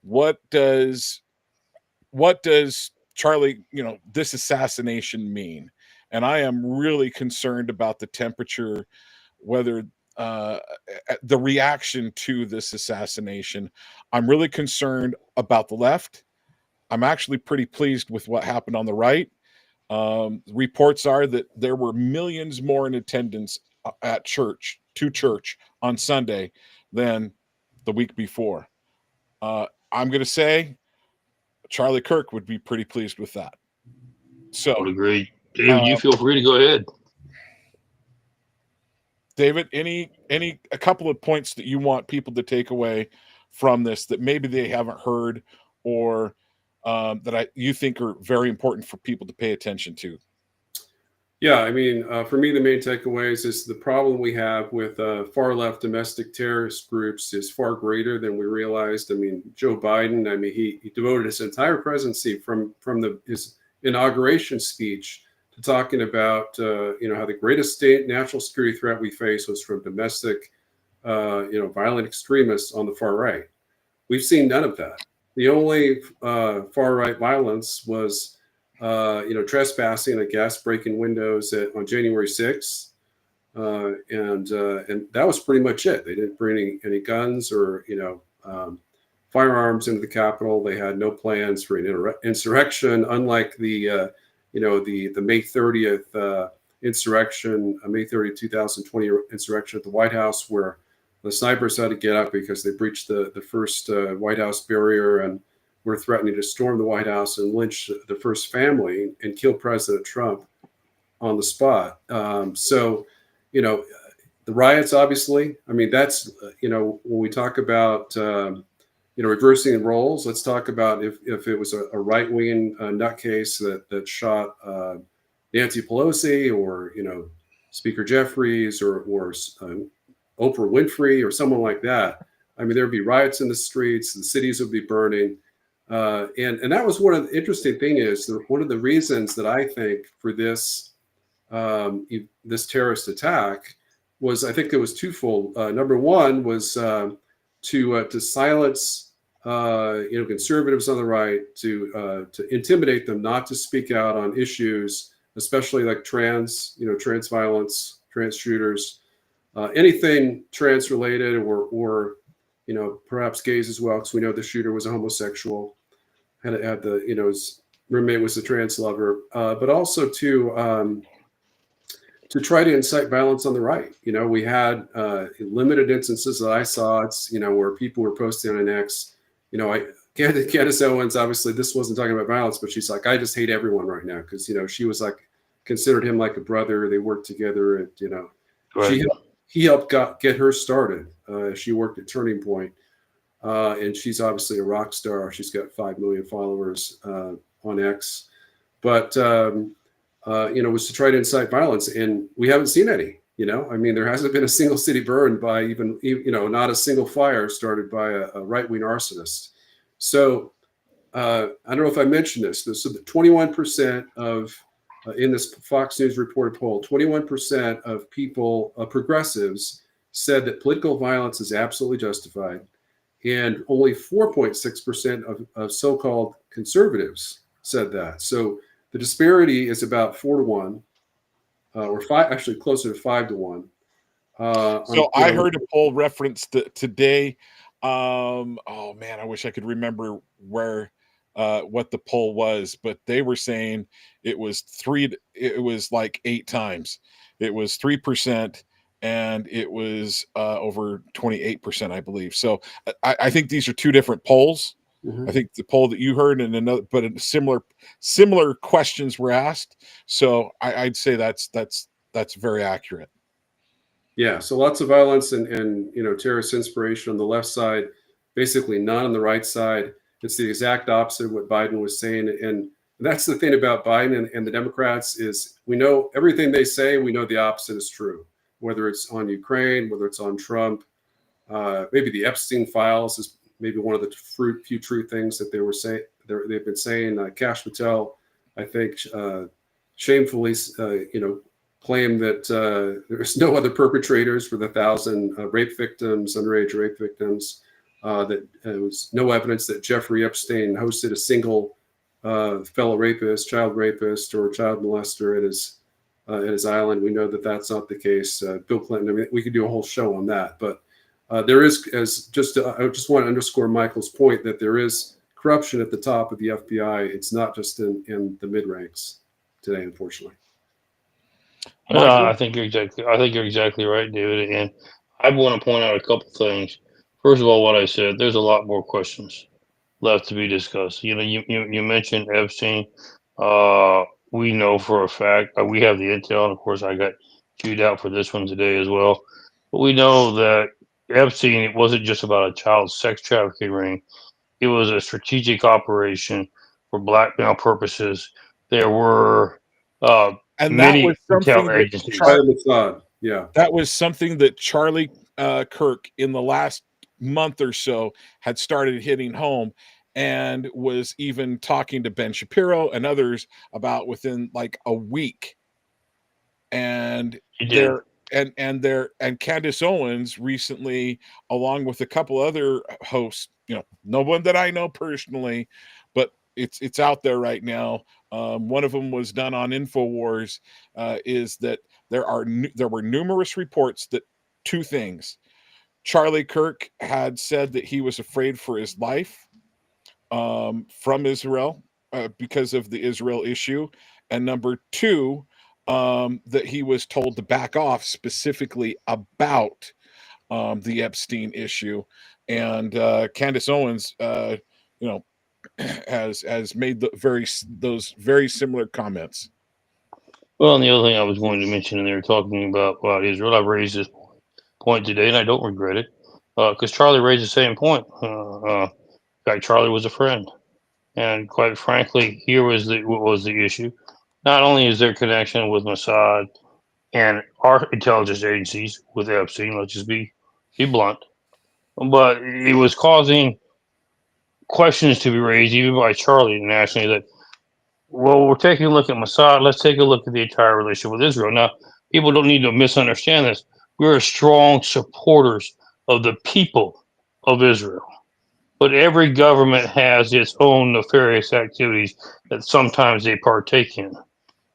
what does Charlie, this assassination mean? And I am really concerned about the temperature, whether the reaction to this assassination. I'm really concerned about the left. I'm actually pretty pleased with what happened on the right. Reports are that there were millions more in attendance at church on Sunday than the week before. I'm going to say Charlie Kirk would be pretty pleased with that. So I would agree. David, you feel free to go ahead. David, a couple of points that you want people to take away from this that maybe they haven't heard, or that you think are very important for people to pay attention to? Yeah, I mean, for me, the main takeaways is the problem we have with far left domestic terrorist groups is far greater than we realized. I mean, Joe Biden, I mean, he devoted his entire presidency from his inauguration speech to talking about how the greatest national security threat we face was from domestic violent extremists on the far right. We've seen none of that. The only far right violence was trespassing, I guess, breaking windows on January 6th. And that was pretty much it. They didn't bring any guns or, firearms into the Capitol. They had no plans for an insurrection, unlike the May 30th insurrection, May 30th, 2020 insurrection at the White House, where the snipers had to get up because they breached the first White House barrier and were threatening to storm the White House and lynch the first family and kill President Trump on the spot. The riots, obviously, I mean, that's, when we talk about, reversing roles, let's talk about if it was a right-wing nutcase that shot Nancy Pelosi or, Speaker Jeffries or Oprah Winfrey or someone like that. I mean, there'd be riots in the streets, the cities would be burning. And that was one of the interesting thing is one of the reasons that I think for this terrorist attack was, I think it was twofold. Number one was to silence conservatives on the right, to intimidate them not to speak out on issues, especially like trans violence, trans shooters, anything trans related, or perhaps gays as well, because we know the shooter was a homosexual, had his roommate was a trans lover, but also to try to incite violence on the right. We had limited instances that I saw. It's where people were posting on X. Candace Owens, obviously, this wasn't talking about violence, but she's like, I just hate everyone right now because she was like considered him like a brother. They worked together, and Right. he helped get her started. She worked at Turning Point. And she's obviously a rock star. She's got 5 million followers on X, but was to try to incite violence, and we haven't seen any. I mean, there hasn't been a single city burned by even not a single fire started by a right-wing arsonist. So I don't know if I mentioned this. So the 21% of in this Fox News reported poll, 21% of people, progressives, said that political violence is absolutely justified. And only 4.6% of so-called conservatives said that. So the disparity is about 4-1, or 5, actually closer to 5-1. So I heard a poll referenced today. Oh man, I wish I could remember what the poll was, but they were saying it was like 8 times. It was 3%. And it was over 28%, I believe. So I think these are two different polls. Mm-hmm. I think the poll that you heard and another, but similar questions were asked. So I'd say that's very accurate. Yeah. So lots of violence and terrorist inspiration on the left side, basically none on the right side. It's the exact opposite of what Biden was saying. And that's the thing about Biden and the Democrats is we know everything they say. We know the opposite is true. Whether it's on Ukraine, whether it's on Trump, maybe the Epstein files is maybe one of the few true things that they've been saying. Kash Patel, I think, shamefully, claimed that there's no other perpetrators for the 1,000 underage rape victims. That there was no evidence that Jeffrey Epstein hosted a single fellow rapist, child rapist, or child molester at his island. We know that that's not the case. Bill Clinton, I mean, we could do a whole show on that, but there is, I just want to underscore Michael's point that there is corruption at the top of the FBI. It's not just in the mid ranks today, unfortunately. I think you're exactly right, David. And I want to point out a couple things. First of all, what I said, there's a lot more questions left to be discussed. You mentioned Epstein. We know for a fact, we have the intel, and of course, I got queued out for this one today as well. But we know that Epstein, it wasn't just about a child sex trafficking ring. It was a strategic operation for blackmail purposes. There were And that many was intel something that agencies. By the Mossad. Yeah. that was something that Charlie Kirk in the last month or so had started hitting home, and was even talking to Ben Shapiro and others about within like a week. And He did. there and Candace Owens recently, along with a couple other hosts, no one that I know personally, but it's out there right now. One of them was done on Infowars. Is that there were numerous reports that two things: Charlie Kirk had said that he was afraid for his life from Israel because of the Israel issue, and number two, that he was told to back off specifically about the Epstein issue. And Candace Owens, you know, has made those very similar comments. Well, and the other thing I was going to mention, and they were talking about Israel. I've raised this point today, and I don't regret it because Charlie raised the same point. In fact, Charlie was a friend, and quite frankly, here was what was the issue. Not only is there connection with Mossad and our intelligence agencies with Epstein, let's just be blunt, but it was causing questions to be raised even by Charlie nationally that, well, we're taking a look at Mossad. Let's take a look at the entire relationship with Israel. Now, people don't need to misunderstand this. We're strong supporters of the people of Israel. But every government has its own nefarious activities that sometimes they partake in.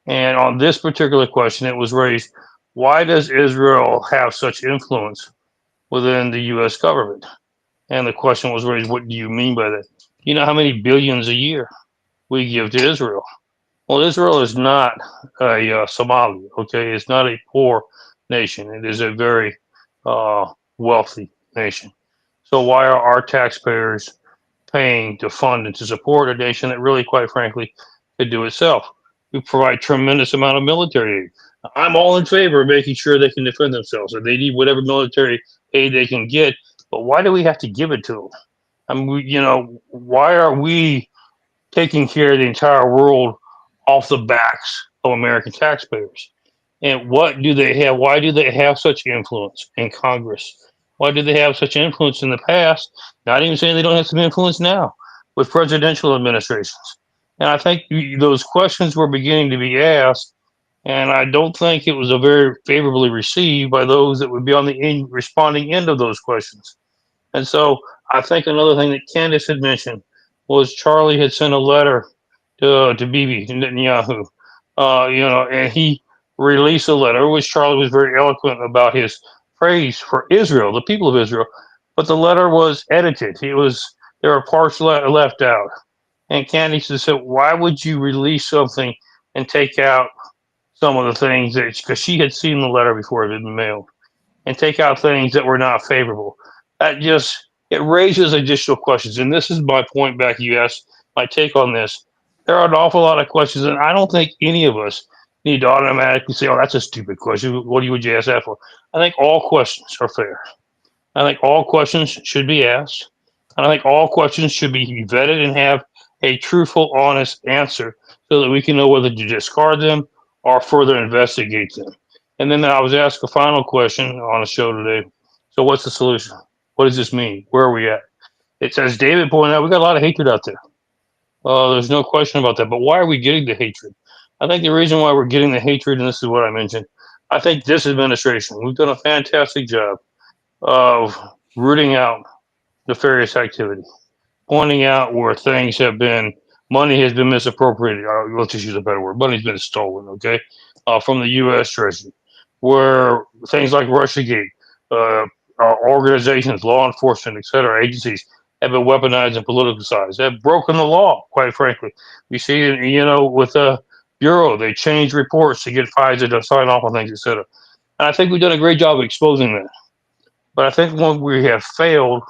And on this particular question, it was raised, why does Israel have such influence within the U.S. government? And the question was raised, what do you mean by that? You know how many billions a year we give to Israel? Well, Israel is not a Somalia, okay? It's not a poor nation. It is a very wealthy nation. So why are our taxpayers paying to fund and to support a nation that really, quite frankly, could do itself? We provide tremendous amount of military aid. I'm all in favor of making sure they can defend themselves, and they need whatever military aid they can get. But why do we have to give it to them? I mean, why are we taking care of the entire world off the backs of American taxpayers? And what do they have? Why do they have such influence in Congress? Why do they have such influence in the past? Not even saying they don't have some influence now with presidential administrations. And I think those questions were beginning to be asked, and I don't think it was a very favorably received by those that would be on the responding end of those questions. And so I think another thing that Candace had mentioned was Charlie had sent a letter to Bibi Netanyahu, and he released a letter, which Charlie was very eloquent about his praise for Israel, the people of Israel. But the letter was edited. There were parts left out. And Candace said, "Why would you release something and take out some of the things that?" Because she had seen the letter before it had been mailed, and take out things that were not favorable. That just it raises additional questions. And this is my point back. You asked my take on this. There are an awful lot of questions, and I don't think any of us need to automatically say, "Oh, that's a stupid question. What would you ask that for?" I think all questions are fair. I think all questions should be asked. And I think all questions should be vetted and have a truthful, honest answer so that we can know whether to discard them or further investigate them. And then I was asked a final question on a show today. So, what's the solution? What does this mean? Where are we at? It's as David pointed out, we got a lot of hatred out there. There's no question about that. But why are we getting the hatred? I think the reason why we're getting the hatred, and this is what I mentioned, I think this administration, we've done a fantastic job of rooting out nefarious activity, pointing out where things have been, money has been misappropriated. Let's just use a better word. Money's been stolen, okay, from the U.S. Treasury, where things like RussiaGate, organizations, law enforcement, et cetera, agencies have been weaponized and politicized. They've broken the law, quite frankly. We see it, with the Bureau, they change reports to get FISA to sign off on things, et cetera. And I think we've done a great job of exposing that. But I think when we have failed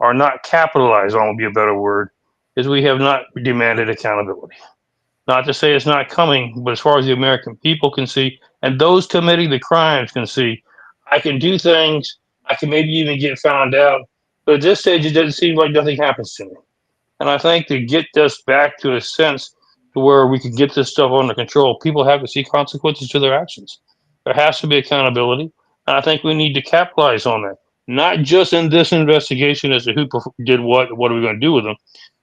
or not capitalized on would be a better word, is we have not demanded accountability. Not to say it's not coming, but as far as the American people can see, and those committing the crimes can see, I can do things. I can maybe even get found out. But at this stage, it doesn't seem like nothing happens to me. And I think to get us back to a sense to where we can get this stuff under control, people have to see consequences to their actions. There has to be accountability. And I think we need to capitalize on that. Not just in this investigation as to who did what are we going to do with them,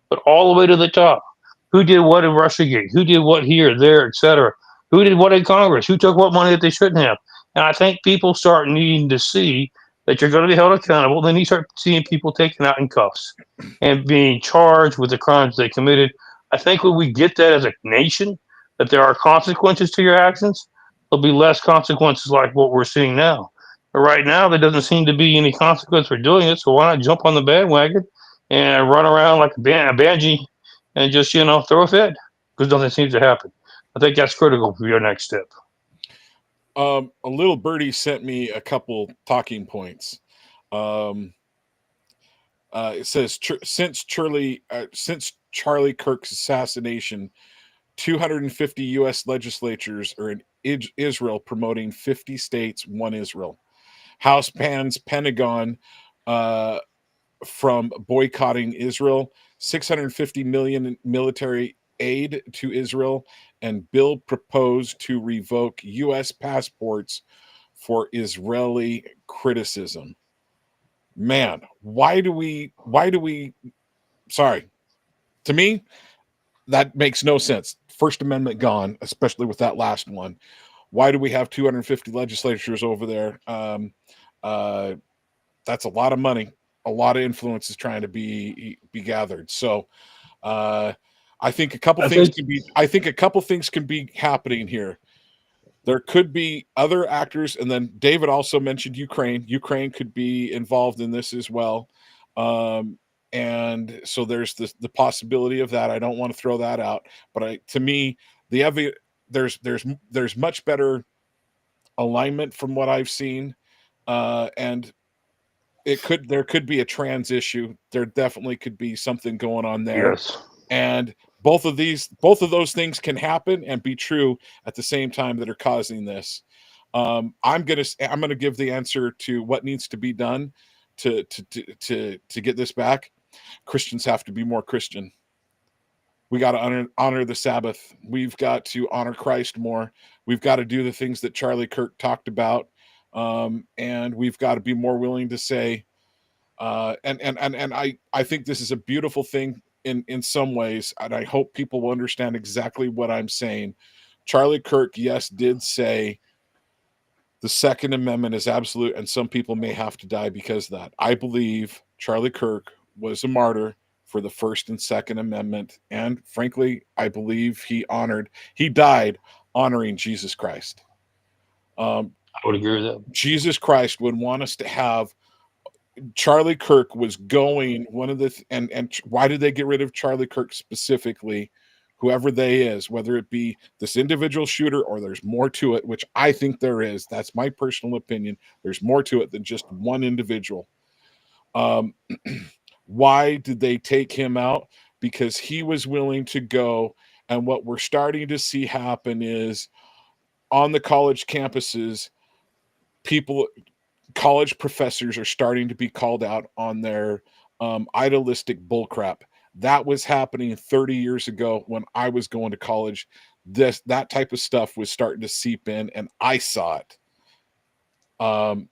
but all the way to the top. Who did what in Russiagate? Who did what here, there, etc.? Who did what in Congress? Who took what money that they shouldn't have? And I think people start needing to see that you're going to be held accountable. Then you start seeing people taken out in cuffs and being charged with the crimes they committed. I think when we get that as a nation, that there are consequences to your actions, there'll be less consequences like what we're seeing now. But right now, there doesn't seem to be any consequence for doing it. So why not jump on the bandwagon and run around like a banshee and just throw a fit because nothing seems to happen. I think that's critical for your next step. A little birdie sent me a couple talking points. It says since Charlie Kirk's assassination, 250 U.S. legislatures are in Israel promoting 50 states, one Israel. House bans Pentagon from boycotting Israel. 650 million in military aid to Israel, and bill proposed to revoke U.S. passports for Israeli criticism. Man, why do we sorry, to me that makes no sense. First Amendment gone, especially with that last one. Why do we have 250 legislatures over there? That's a lot of money, a lot of influence is trying to be gathered. So I think a couple things can be happening here. There could be other actors, and then David also mentioned Ukraine. Ukraine could be involved in this as well, and so there's the possibility of that. I don't want to throw that out, but to me, there's much better alignment from what I've seen, and there could be a trans issue. There definitely could be something going on there. Yes. And both of those things can happen and be true at the same time that are causing this. I'm gonna give the answer to what needs to be done to get this back. Christians have to be more Christian. We got to honor the Sabbath. We've got to honor Christ more. We've got to do the things that Charlie Kirk talked about, and we've got to be more willing to say. And I think this is a beautiful thing in some ways, and I hope people will understand exactly what I'm saying. Charlie Kirk, yes, did say the Second Amendment is absolute, and some people may have to die because of that. I believe Charlie Kirk was a martyr for the First and Second Amendment, and frankly, I believe he died honoring Jesus Christ. I would agree with that. Jesus Christ would want us to have. Charlie Kirk was going one of the and why did they get rid of Charlie Kirk specifically? Whoever they is, whether it be this individual shooter or there's more to it, which I think there is. That's my personal opinion. There's more to it than just one individual. Why did they take him out? Because he was willing to go. And what we're starting to see happen is on the college campuses, college professors are starting to be called out on their idealistic bullcrap. That was happening 30 years ago when I was going to college. That type of stuff was starting to seep in, and I saw it.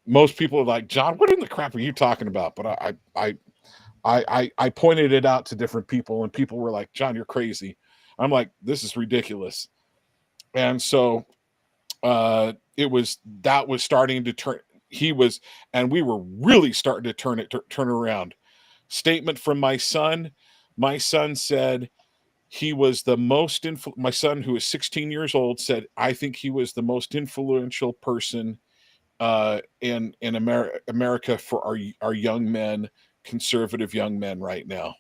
Most people are like, John, what in the crap are you talking about? But I pointed it out to different people, and people were like, John, you're crazy. I'm like, this is ridiculous. And so that was starting to turn. We were really starting to turn around. Statement from my son. My son said he was the most my son, who is 16 years old, said, I think he was the most influential person in America for our young men, conservative young men right now.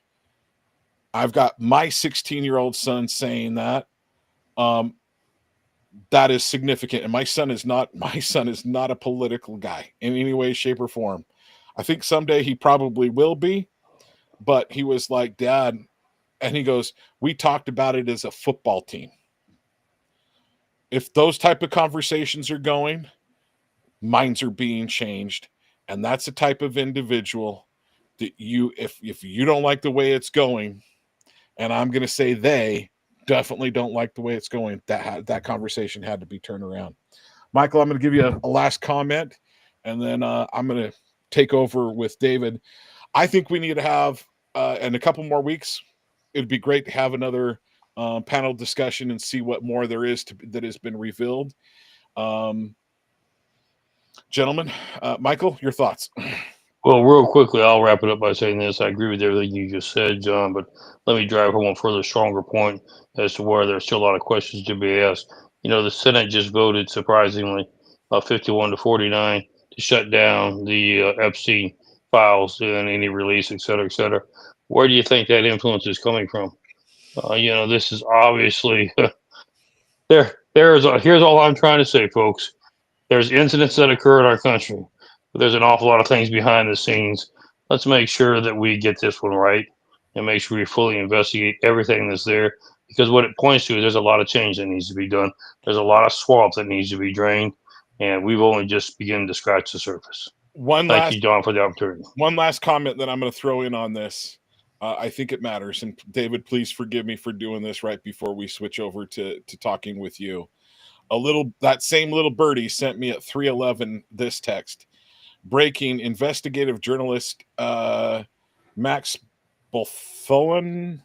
I've got my 16-year-old son saying that. That is significant, and my son is not a political guy in any way, shape, or form. I think someday he probably will be, but he was like, Dad, and he goes, we talked about it as a football team. if those type of conversations are going, minds are being changed, and that's the type of individual that if you don't like the way it's going, and I'm going to say they definitely don't like the way it's going, that conversation had to be turned around. Michael, I'm going to give you a last comment, and then I'm going to take over with David. I think we need to have in a couple more weeks. It'd be great to have another panel discussion and see what more there is that has been revealed. Gentlemen, Michael, your thoughts? Well, real quickly, I'll wrap it up by saying this. I agree with everything you just said, John, but let me drive home a further stronger point as to where there's still a lot of questions to be asked. The Senate just voted, surprisingly, 51 to 49 to shut down the Epstein files and any release, et cetera, et cetera. Where do you think that influence is coming from? This is obviously here's all I'm trying to say, folks. There's incidents that occur in our country. But there's an awful lot of things behind the scenes. Let's make sure that we get this one right and make sure we fully investigate everything that's there, because what it points to is there's a lot of change that needs to be done. There's a lot of swamp that needs to be drained, and we've only just begun to scratch the surface. Thank you, John, for the opportunity. One last comment that I'm going to throw in on this. I think it matters, and David, please forgive me for doing this right before we switch over to talking with you. That same little birdie sent me at 3:11 this text. Breaking: investigative journalist Max Blumenthal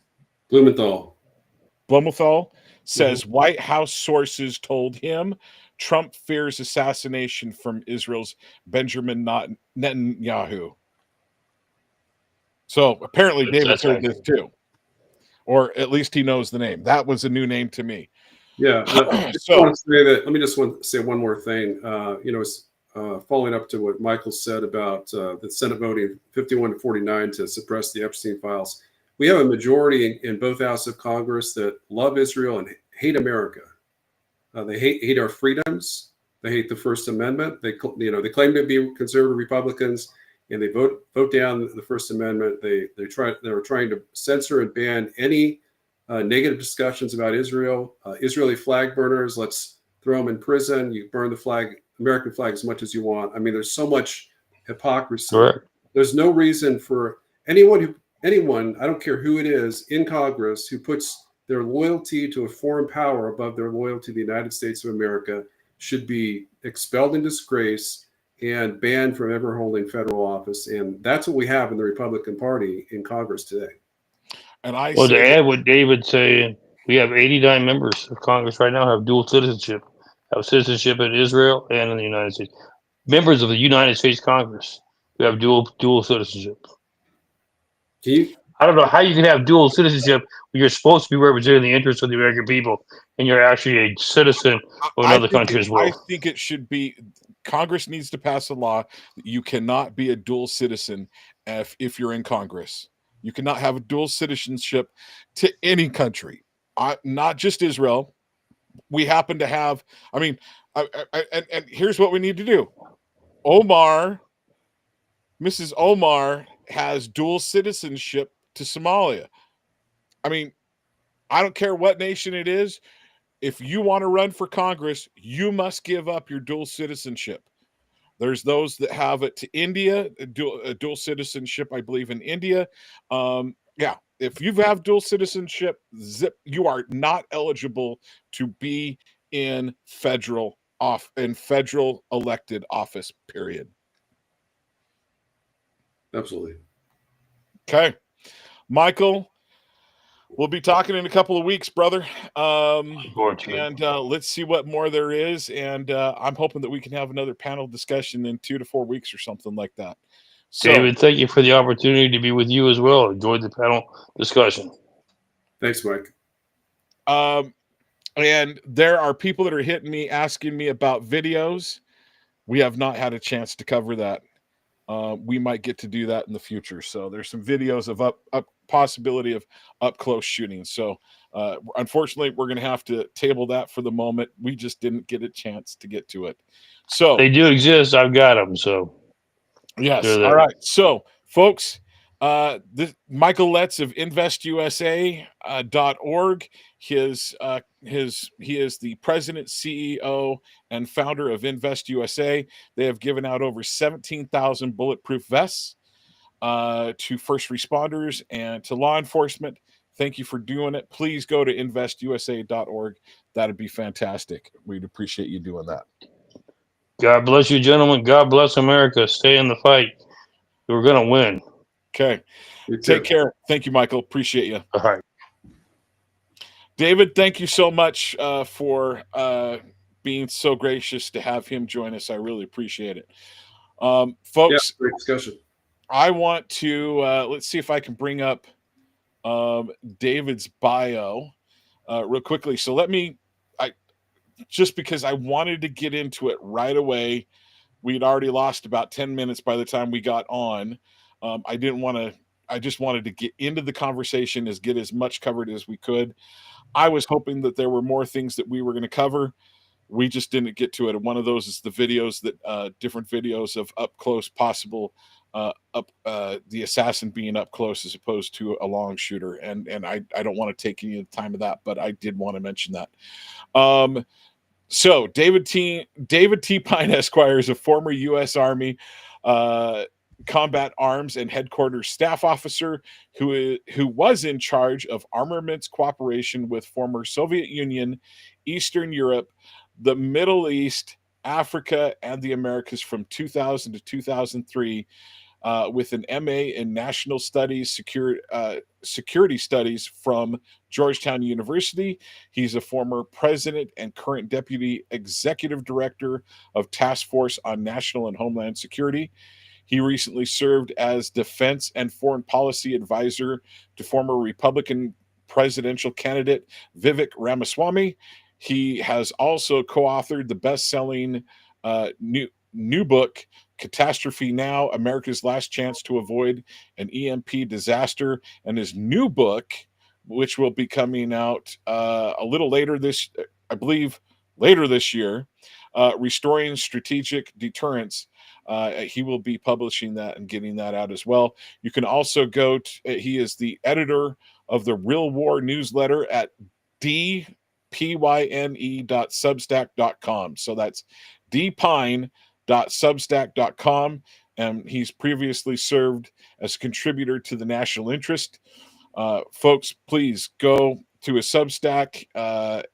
says White House sources told him Trump fears assassination from Israel's Benjamin Netanyahu. So apparently David's heard this too, or at least he knows the name. That was a new name to me. Yeah. Let me just say one more thing. Following up to what Michael said about the Senate voting 51 to 49 to suppress the Epstein files. We have a majority in both houses of Congress that love Israel and hate America. They hate our freedoms. They hate the First Amendment. They claim to be conservative Republicans, and they vote down the First Amendment. They were trying to censor and ban any negative discussions about Israel. Israeli flag burners, let's throw them in prison. You burn the American flag as much as you want. I mean, there's so much hypocrisy. Right. There's no reason for anyone, I don't care who it is in Congress, who puts their loyalty to a foreign power above their loyalty to the United States of America should be expelled in disgrace and banned from ever holding federal office. And that's what we have in the Republican Party in Congress today. And to add what David said, we have 89 members of Congress right now have dual citizenship, have citizenship in Israel and in the United States. Members of the United States Congress who have dual citizenship. I don't know how you can have dual citizenship when you're supposed to be representing the interests of the American people, and you're actually a citizen of another country as well. I think it should be, Congress needs to pass a law that you cannot be a dual citizen if you're in Congress. You cannot have a dual citizenship to any country, not just Israel. We happen to have, and here's what we need to do. Mrs. Omar has dual citizenship to Somalia. I mean, I don't care what nation it is. If you want to run for Congress, you must give up your dual citizenship. There's those that have it to India, dual citizenship, I believe, in India. If you have dual citizenship, you are not eligible to be in federal elected office, period. Absolutely. Okay. Michael, we'll be talking in a couple of weeks, brother. Let's see what more there is. And I'm hoping that we can have another panel discussion in 2 to 4 weeks or something like that. So, David, thank you for the opportunity to be with you as well. Enjoyed the panel discussion. Thanks, Mike. And there are people that are hitting me, asking me about videos. We have not had a chance to cover that. We might get to do that in the future. So there's some videos of possibility of up close shooting. So unfortunately, we're going to have to table that for the moment. We just didn't get a chance to get to it. So they do exist. I've got them. So yes. All right. So folks, Michael Letts of InvestUSA.org. He is the president, CEO, and founder of Invest USA. They have given out over 17,000 bulletproof vests to first responders and to law enforcement. Thank you for doing it. Please go to InvestUSA.org. That'd be fantastic. We'd appreciate you doing that. God bless you, gentlemen. God bless America. Stay in the fight. We're going to win. Okay. Take care. Thank you, Michael. Appreciate you. All right. David, thank you so much for being so gracious to have him join us. I really appreciate it. Folks, yeah, great discussion. I want to, let's see if I can bring up David's bio real quickly. So just because I wanted to get into it right away, we'd already lost about 10 minutes by the time we got on. I just wanted to get into the conversation, get as much covered as we could. I was hoping that there were more things that we were going to cover. We just didn't get to it. And one of those is the videos different videos of up close possible, the assassin being up close as opposed to a long shooter. And I don't want to take any of the time of that, but I did want to mention that. So David T. Pine Esquire is a former U.S. Army combat arms and headquarters staff officer who was in charge of armaments cooperation with former Soviet Union, Eastern Europe, the Middle East, Africa, and the Americas from 2000 to 2003, with an MA in National Studies, Security Studies from Georgetown University. He's a former president and current deputy executive director of Task Force on National and Homeland Security. He recently served as defense and foreign policy advisor to former Republican presidential candidate Vivek Ramaswamy. He has also co-authored the best-selling new book, Catastrophe Now, America's Last Chance to Avoid an EMP Disaster, and his new book, which will be coming out a little later this year, Restoring Strategic Deterrence. He will be publishing that and getting that out as well. You can also he is the editor of the Real War newsletter at dpyne.substack.com. So that's dpine.substack.com. And he's previously served as a contributor to the National Interest. Folks, please go to his Substack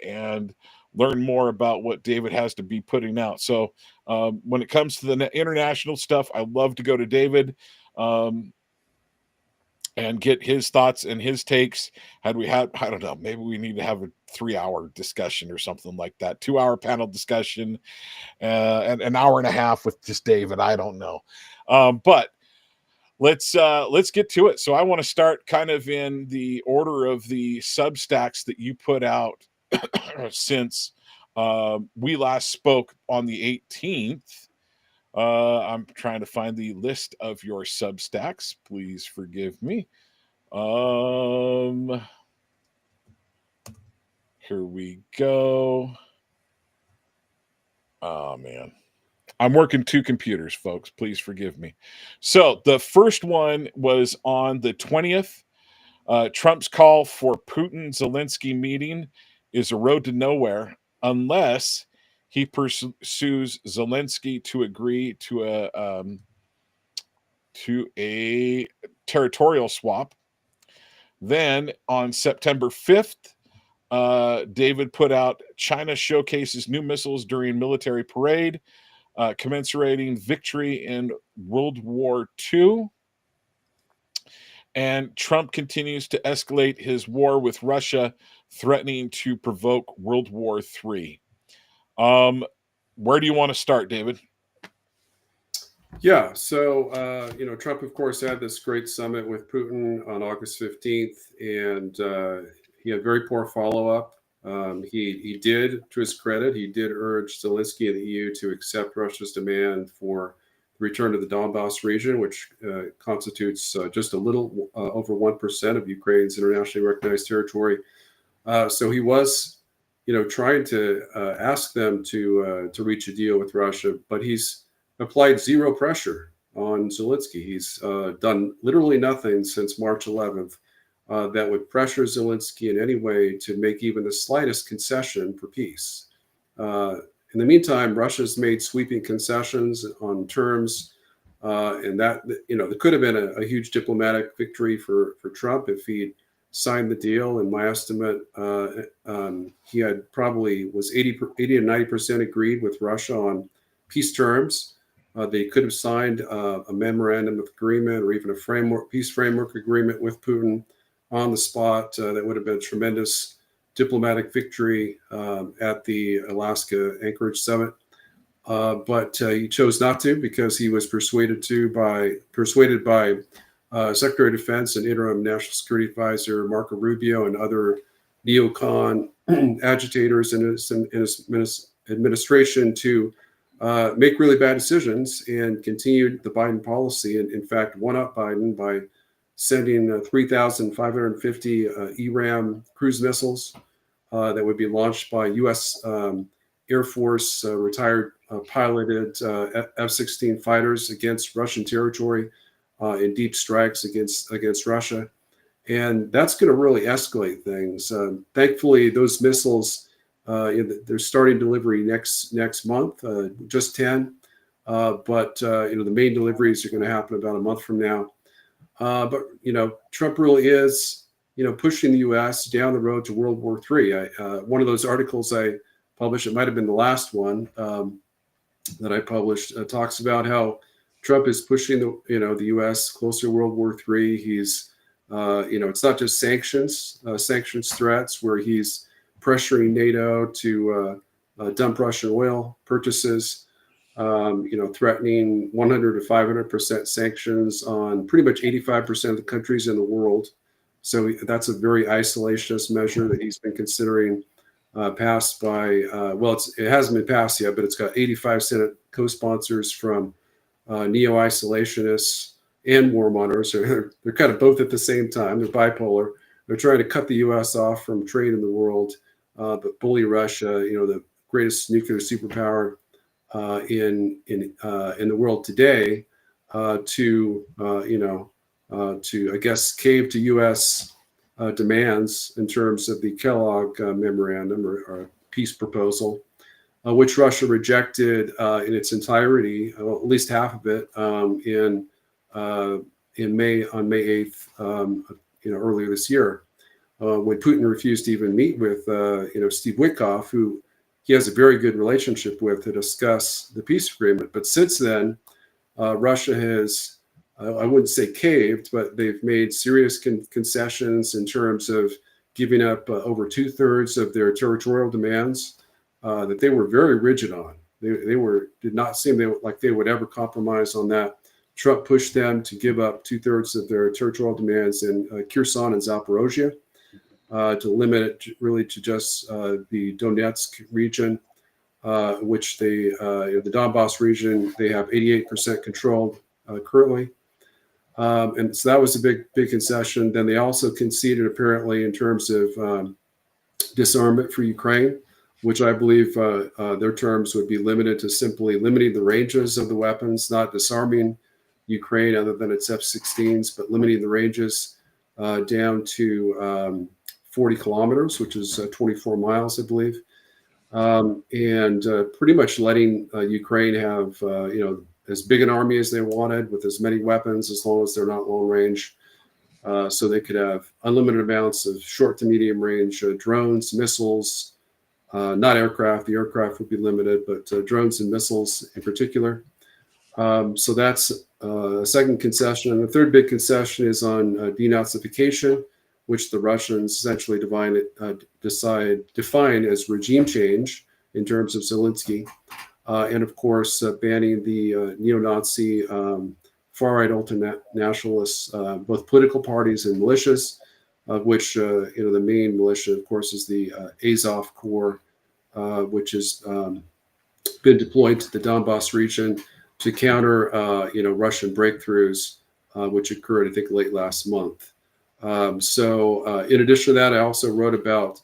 and learn more about what David has to be putting out. So when it comes to the international stuff, I love to go to David and get his thoughts and his takes. I don't know, maybe we need to have a 3-hour discussion or something like that, 2-hour panel discussion, and an hour and a half with just David. I don't know. But let's get to it. So I want to start kind of in the order of the Substacks that you put out since we last spoke on the 18th. I'm trying to find the list of your Substacks. Please forgive me. Here we go. Oh, man. I'm working 2 computers, folks. Please forgive me. So the first one was on the 20th. Trump's call for Putin-Zelensky meeting is a road to nowhere unless he pursues Zelensky to agree to a territorial swap. Then on September 5th, David put out China showcases new missiles during military parade, commensurating victory in World War II. And Trump continues to escalate his war with Russia, threatening to provoke World War III. Where do you want to start, David? Yeah, so Trump, of course, had this great summit with Putin on August 15th, and he had very poor follow-up. He did, to his credit, he did urge Zelensky and the EU to accept Russia's demand for the return to the Donbass region, which constitutes just a little over 1% of Ukraine's internationally recognized territory. So he was, trying to ask them to reach a deal with Russia, but he's applied zero pressure on Zelensky. He's done literally nothing since March 11th that would pressure Zelensky in any way to make even the slightest concession for peace. In the meantime, Russia's made sweeping concessions on terms, and that, you know, there could have been a huge diplomatic victory for Trump if he signed the deal. In my estimate, he had probably was 80 to 90% agreed with Russia on peace terms. They could have signed a memorandum of agreement or even a peace framework agreement with Putin on the spot. That would have been a tremendous diplomatic victory at the Alaska Anchorage summit. But he chose not to because he was persuaded by Secretary of Defense and interim National Security Advisor Marco Rubio and other neocon agitators in his administration to make really bad decisions and continued the Biden policy, and in fact one up Biden by sending 3,550 ERAM cruise missiles that would be launched by U.S. Air Force retired piloted F-16 fighters against Russian territory in deep strikes against Russia. And that's going to really escalate things. Thankfully, those missiles, they're starting delivery next month, just 10. But the main deliveries are going to happen about a month from now. But Trump really is, pushing the U.S. down the road to World War III. One of those articles I published, it might have been the last one that I published, talks about how Trump is pushing the U.S. closer to World War III. He's, it's not just sanctions threats where he's pressuring NATO to dump Russian oil purchases. Threatening 100 to 500% sanctions on pretty much 85% of the countries in the world. So that's a very isolationist measure that he's been considering, passed by, it hasn't been passed yet, but it's got 85 Senate co-sponsors from neo-isolationists and warmongers. They're kind of both at the same time. They're bipolar. They're trying to cut the U.S. off from trade in the world, but bully Russia, the greatest nuclear superpower in the world today, to I guess cave to U.S. Demands in terms of the Kellogg memorandum or peace proposal, which Russia rejected in its entirety, at least half of it, on May 8th, earlier this year, when Putin refused to even meet with Steve Witkoff, who he has a very good relationship with, to discuss the peace agreement. But since then, Russia has, I wouldn't say caved, but they've made serious concessions in terms of giving up over 2/3 of their territorial demands that they were very rigid on. They did not seem like they would ever compromise on that. Trump pushed them to give up 2/3 of their territorial demands in Kherson and Zaporozhye, to limit it really to just the Donetsk region, which the Donbass region, they have 88% control currently. And so that was a big concession. Then they also conceded apparently in terms of disarmament for Ukraine, which I believe their terms would be limited to simply limiting the ranges of the weapons, not disarming Ukraine other than its F-16s, but limiting the ranges down to 40 kilometers, which is 24 miles, I believe. And pretty much letting Ukraine have, as big an army as they wanted with as many weapons, as long as they're not long range. So they could have unlimited amounts of short to medium range drones, missiles, not aircraft. The aircraft would be limited, but drones and missiles in particular. So that's a second concession. And the third big concession is on denazification, which the Russians essentially define as regime change in terms of Zelensky. And of course, banning the neo-Nazi far-right ultra-nationalists, both political parties and militias, of which the main militia, of course, is the Azov Corps, which has been deployed to the Donbass region to counter Russian breakthroughs, which occurred, I think, late last month. So in addition to that, I also wrote about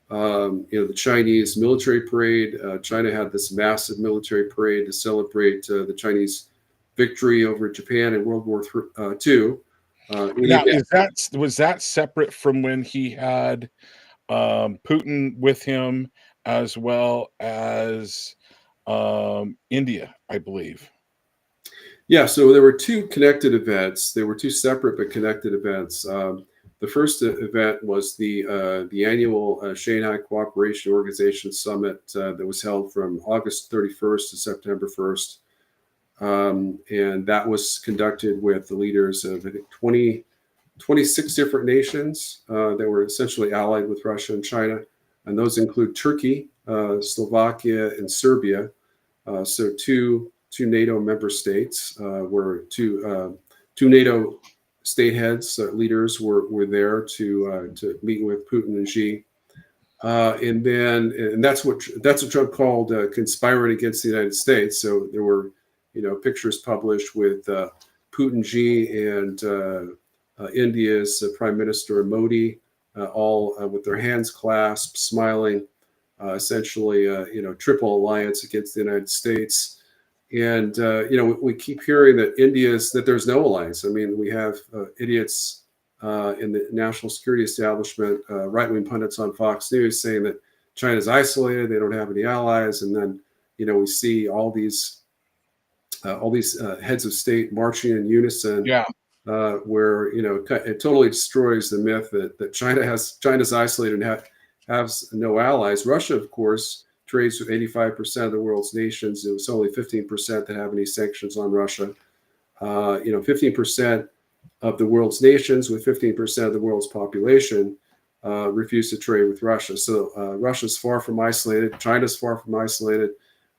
the Chinese military parade. China had this massive military parade to celebrate the Chinese victory over Japan in World War II. Now, was that separate from when he had Putin with him, as well as India, I believe? Yeah, so there were two connected events. There were two separate but connected events. The first event was the annual Shanghai Cooperation Organization Summit that was held from August 31st to September 1st. And that was conducted with the leaders of, I think, 26 different nations that were essentially allied with Russia and China. And those include Turkey, Slovakia, and Serbia. So two NATO member states were two NATO state heads, leaders were there to meet with Putin and Xi. And that's what Trump called conspiring against the United States. So there were, pictures published with Putin, Xi, and India's Prime Minister Modi, all with their hands clasped, smiling, essentially, triple alliance against the United States. And we keep hearing that there's no alliance. I mean, we have idiots in the national security establishment, right-wing pundits on Fox News saying that China's isolated, they don't have any allies, and then we see all these heads of state marching in unison. Yeah. Where it totally destroys the myth that China's isolated and has no allies. Russia, of course, trades with 85% of the world's nations. It was only 15% that have any sanctions on Russia. 15% of the world's nations with 15% of the world's population refuse to trade with Russia. So Russia's far from isolated. China's far from isolated.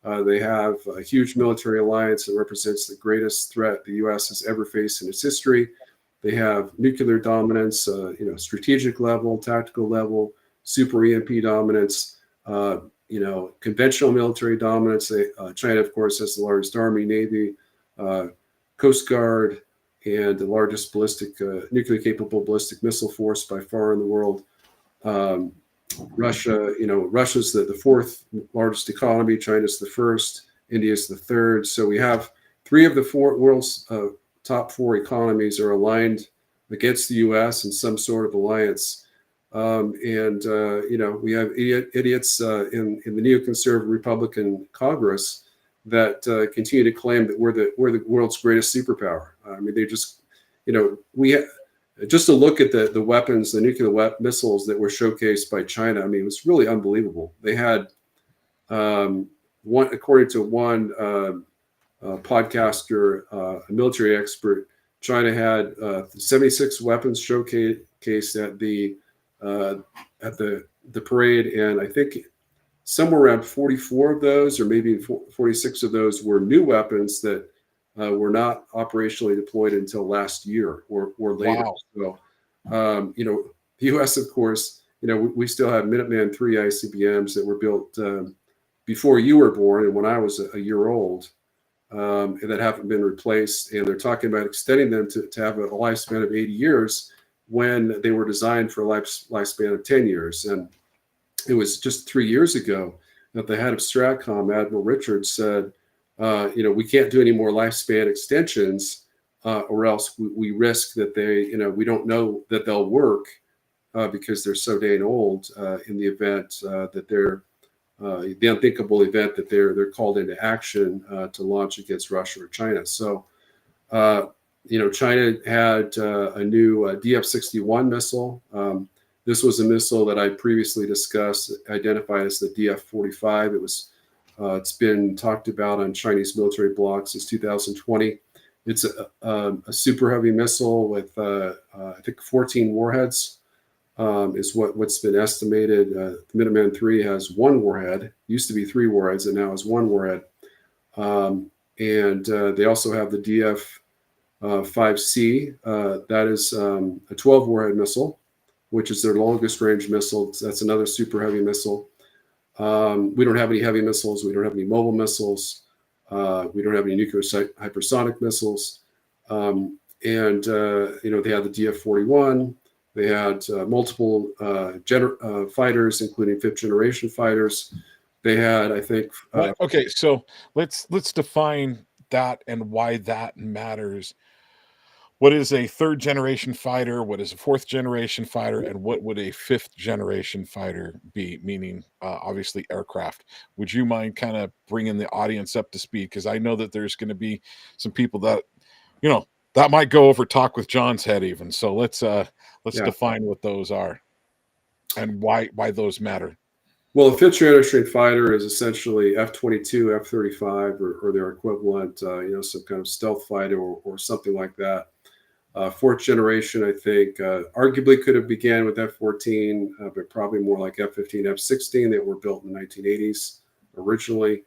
They have a huge military alliance that represents the greatest threat the U.S. has ever faced in its history. They have nuclear dominance, strategic level, tactical level, super EMP dominance, conventional military dominance. China, of course, has the largest army, navy, coast guard, and the largest nuclear-capable ballistic missile force by far in the world. Russia's the fourth largest economy. China's the first. India's the third. So we have three of the world's top four economies are aligned against the U.S. in some sort of alliance. We have idiots in the neoconservative Republican Congress that continue to claim that we're the world's greatest superpower. I mean, they just, just to look at the weapons, the nuclear missiles that were showcased by China, I mean, it was really unbelievable. They had according to one podcaster, a military expert, China had 76 weapons showcased at the parade, and I think somewhere around 44 of those, or maybe 46 of those, were new weapons that were not operationally deployed until last year or later. Wow. So, the U.S., of course, we still have Minuteman III ICBMs that were built before you were born and when I was a year old, and that haven't been replaced. And they're talking about extending them to have a lifespan of 80 years when they were designed for a lifespan of 10 years. And it was just 3 years ago that the head of Stratcom, Admiral Richards, said, we can't do any more lifespan extensions, or else we risk that we don't know that they'll work because they're so dang old in the event that they're the unthinkable event that they're called into action to launch against Russia or China. So, China had a new DF-61 missile. This was a missile that I previously discussed, identified as the DF-45. It's been talked about on Chinese military blogs since 2020. It's a super heavy missile with, I think, 14 warheads is what's been estimated. The Minuteman III has one warhead. Used to be 3 warheads, and now has 1 warhead. And they also have the DF-5C. That is a 12 warhead missile, which is their longest range missile. That's another super heavy missile. We don't have any heavy missiles. We don't have any mobile missiles. We don't have any nuclear hypersonic missiles. They had the DF-41. They had multiple fighters, including 5th generation fighters. They had, I think. Okay, so let's define that and why that matters. What is a third generation fighter? What is a fourth generation fighter? And what would a fifth generation fighter be? Meaning, obviously, aircraft. Would you mind kind of bringing the audience up to speed? Because I know that there's going to be some people that, you know, that might go over talk with John's head even. So let's Yeah. define what those are and why those matter. Well, a fifth generation fighter is essentially F-22, F-35, or their equivalent, some kind of stealth fighter or something like that. Fourth generation, I think, arguably could have began with F-14, but probably more like F-15, F-16 that were built in the 1980s originally.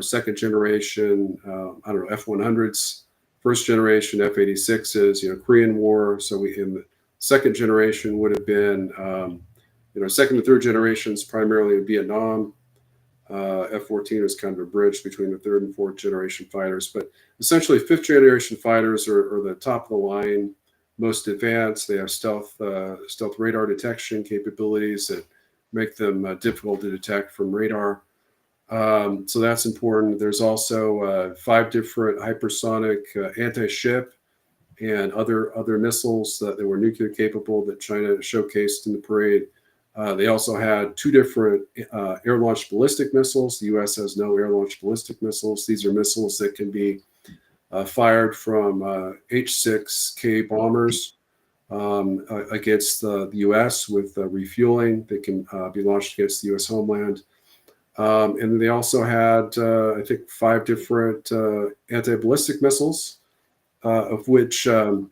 Second generation, F-100s. First generation, F-86s, Korean War. So in the second generation would have been, second and third generations primarily in Vietnam. F-14 is kind of a bridge between the third and fourth generation fighters, but essentially fifth generation fighters are the top of the line, most advanced. They have stealth radar detection capabilities that make them difficult to detect from radar. So that's important. There's also 5 different hypersonic anti-ship and other missiles that were nuclear capable that China showcased in the parade. They also had 2 different air-launched ballistic missiles. The U.S. has no air-launched ballistic missiles. These are missiles that can be fired from H-6K bombers against the U.S. with refueling. They can be launched against the U.S. homeland. And they also had, I think, 5 different anti-ballistic missiles, of which the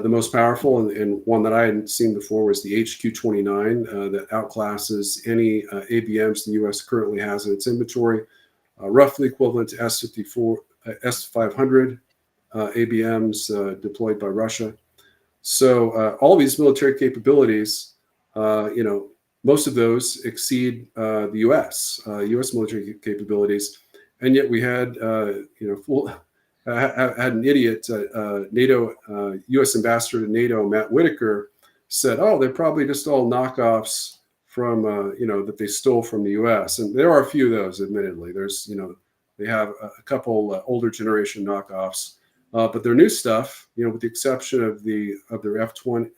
most powerful and one that I hadn't seen before was the HQ-29 that outclasses any ABMs the U.S. currently has in its inventory, roughly equivalent to S-54, S-500 ABMs deployed by Russia. So all these military capabilities, most of those exceed the U.S. Military capabilities, and yet we had had an idiot NATO U.S. ambassador to NATO, Matt Whitaker, said, "Oh, they're probably just all knockoffs from that they stole from the U.S." And there are a few of those, admittedly. There's they have a couple older generation knockoffs, but their new stuff, with the exception of their F-22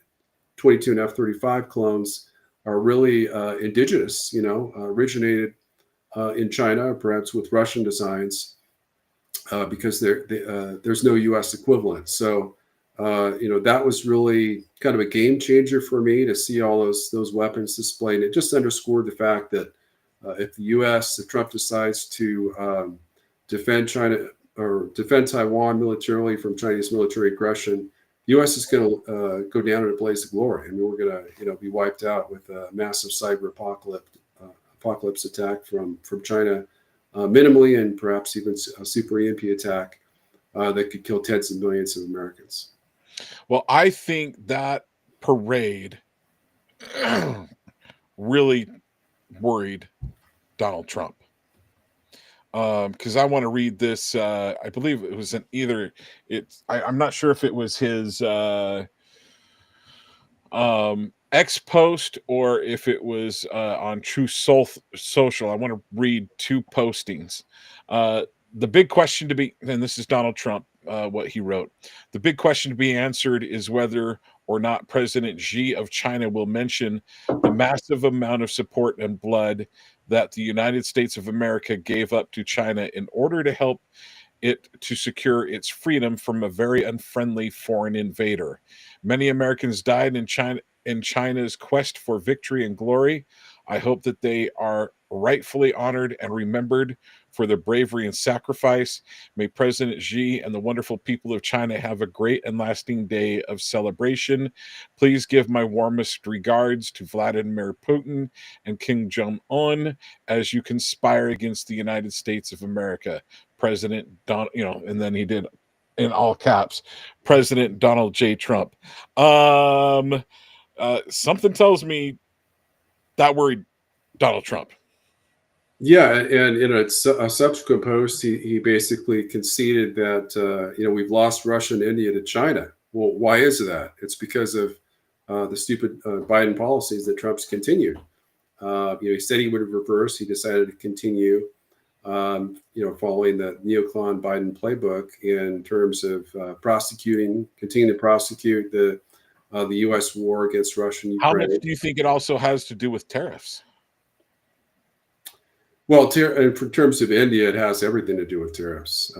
and F-35 clones, are really indigenous. Originated in China, perhaps with Russian designs. Because there's no U.S. equivalent. So, that was really kind of a game changer for me to see all those weapons displayed. It just underscored the fact that if Trump decides to defend China or defend Taiwan militarily from Chinese military aggression, the U.S. is going to go down in a blaze of glory. I mean, we're going to be wiped out with a massive cyber apocalypse attack from China. Minimally, and perhaps even a super EMP attack that could kill tens of millions of Americans. Well, I think that parade really worried Donald Trump. Because I want to read this. I believe it was I'm not sure if it was his X post or if it was on True Social. I want to read 2 postings. The big question to be, and this is Donald Trump, what he wrote. The big question to be answered is whether or not President Xi of China will mention the massive amount of support and blood that the United States of America gave up to China in order to help it to secure its freedom from a very unfriendly foreign invader. Many Americans died in China's quest for victory and glory. I hope that they are rightfully honored and remembered for their bravery and sacrifice. May President Xi and the wonderful people of China have a great and lasting day of celebration. Please give my warmest regards to Vladimir Putin and Kim Jong-un as you conspire against the United States of America. President Don, and then he did in all caps, President Donald J. Trump. Something tells me that worried Donald Trump. Yeah, and in a subsequent post, he basically conceded that we've lost Russia and India to China. Well, why is that? It's because of the stupid Biden policies that Trump's continued. He said he would reverse. He decided to continue. following the neocon Biden playbook in terms of continuing to prosecute the U.S. war against Russia and How Ukraine. much do you think it also has to do with tariffs? Well, in terms of India, it has everything to do with tariffs.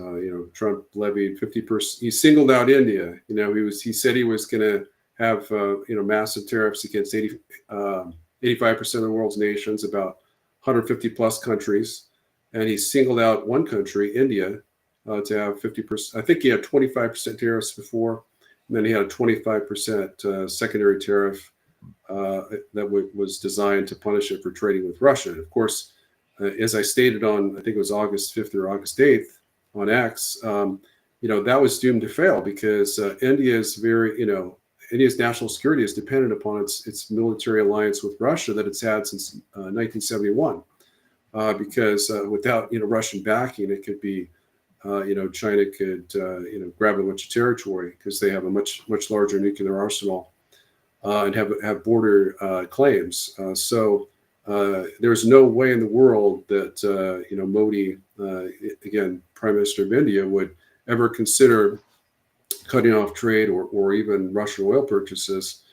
Trump levied 50%. He singled out India. He said he was going to have massive tariffs against 85% of the world's nations, about 150 plus countries, and he singled out one country, India, to have 50%. I think he had 25% tariffs before, and then he had a 25% secondary tariff that was designed to punish it for trading with Russia. And of course, as I stated on, I think it was August 5th or August 8th on X, that was doomed to fail because India's national security is dependent upon its military alliance with Russia that it's had since 1971. Because without Russian backing, it could be China could grab a bunch of territory because they have a much larger nuclear arsenal and have border claims. So there's no way in the world that Modi, again, Prime Minister of India, would ever consider cutting off trade or even Russian oil purchases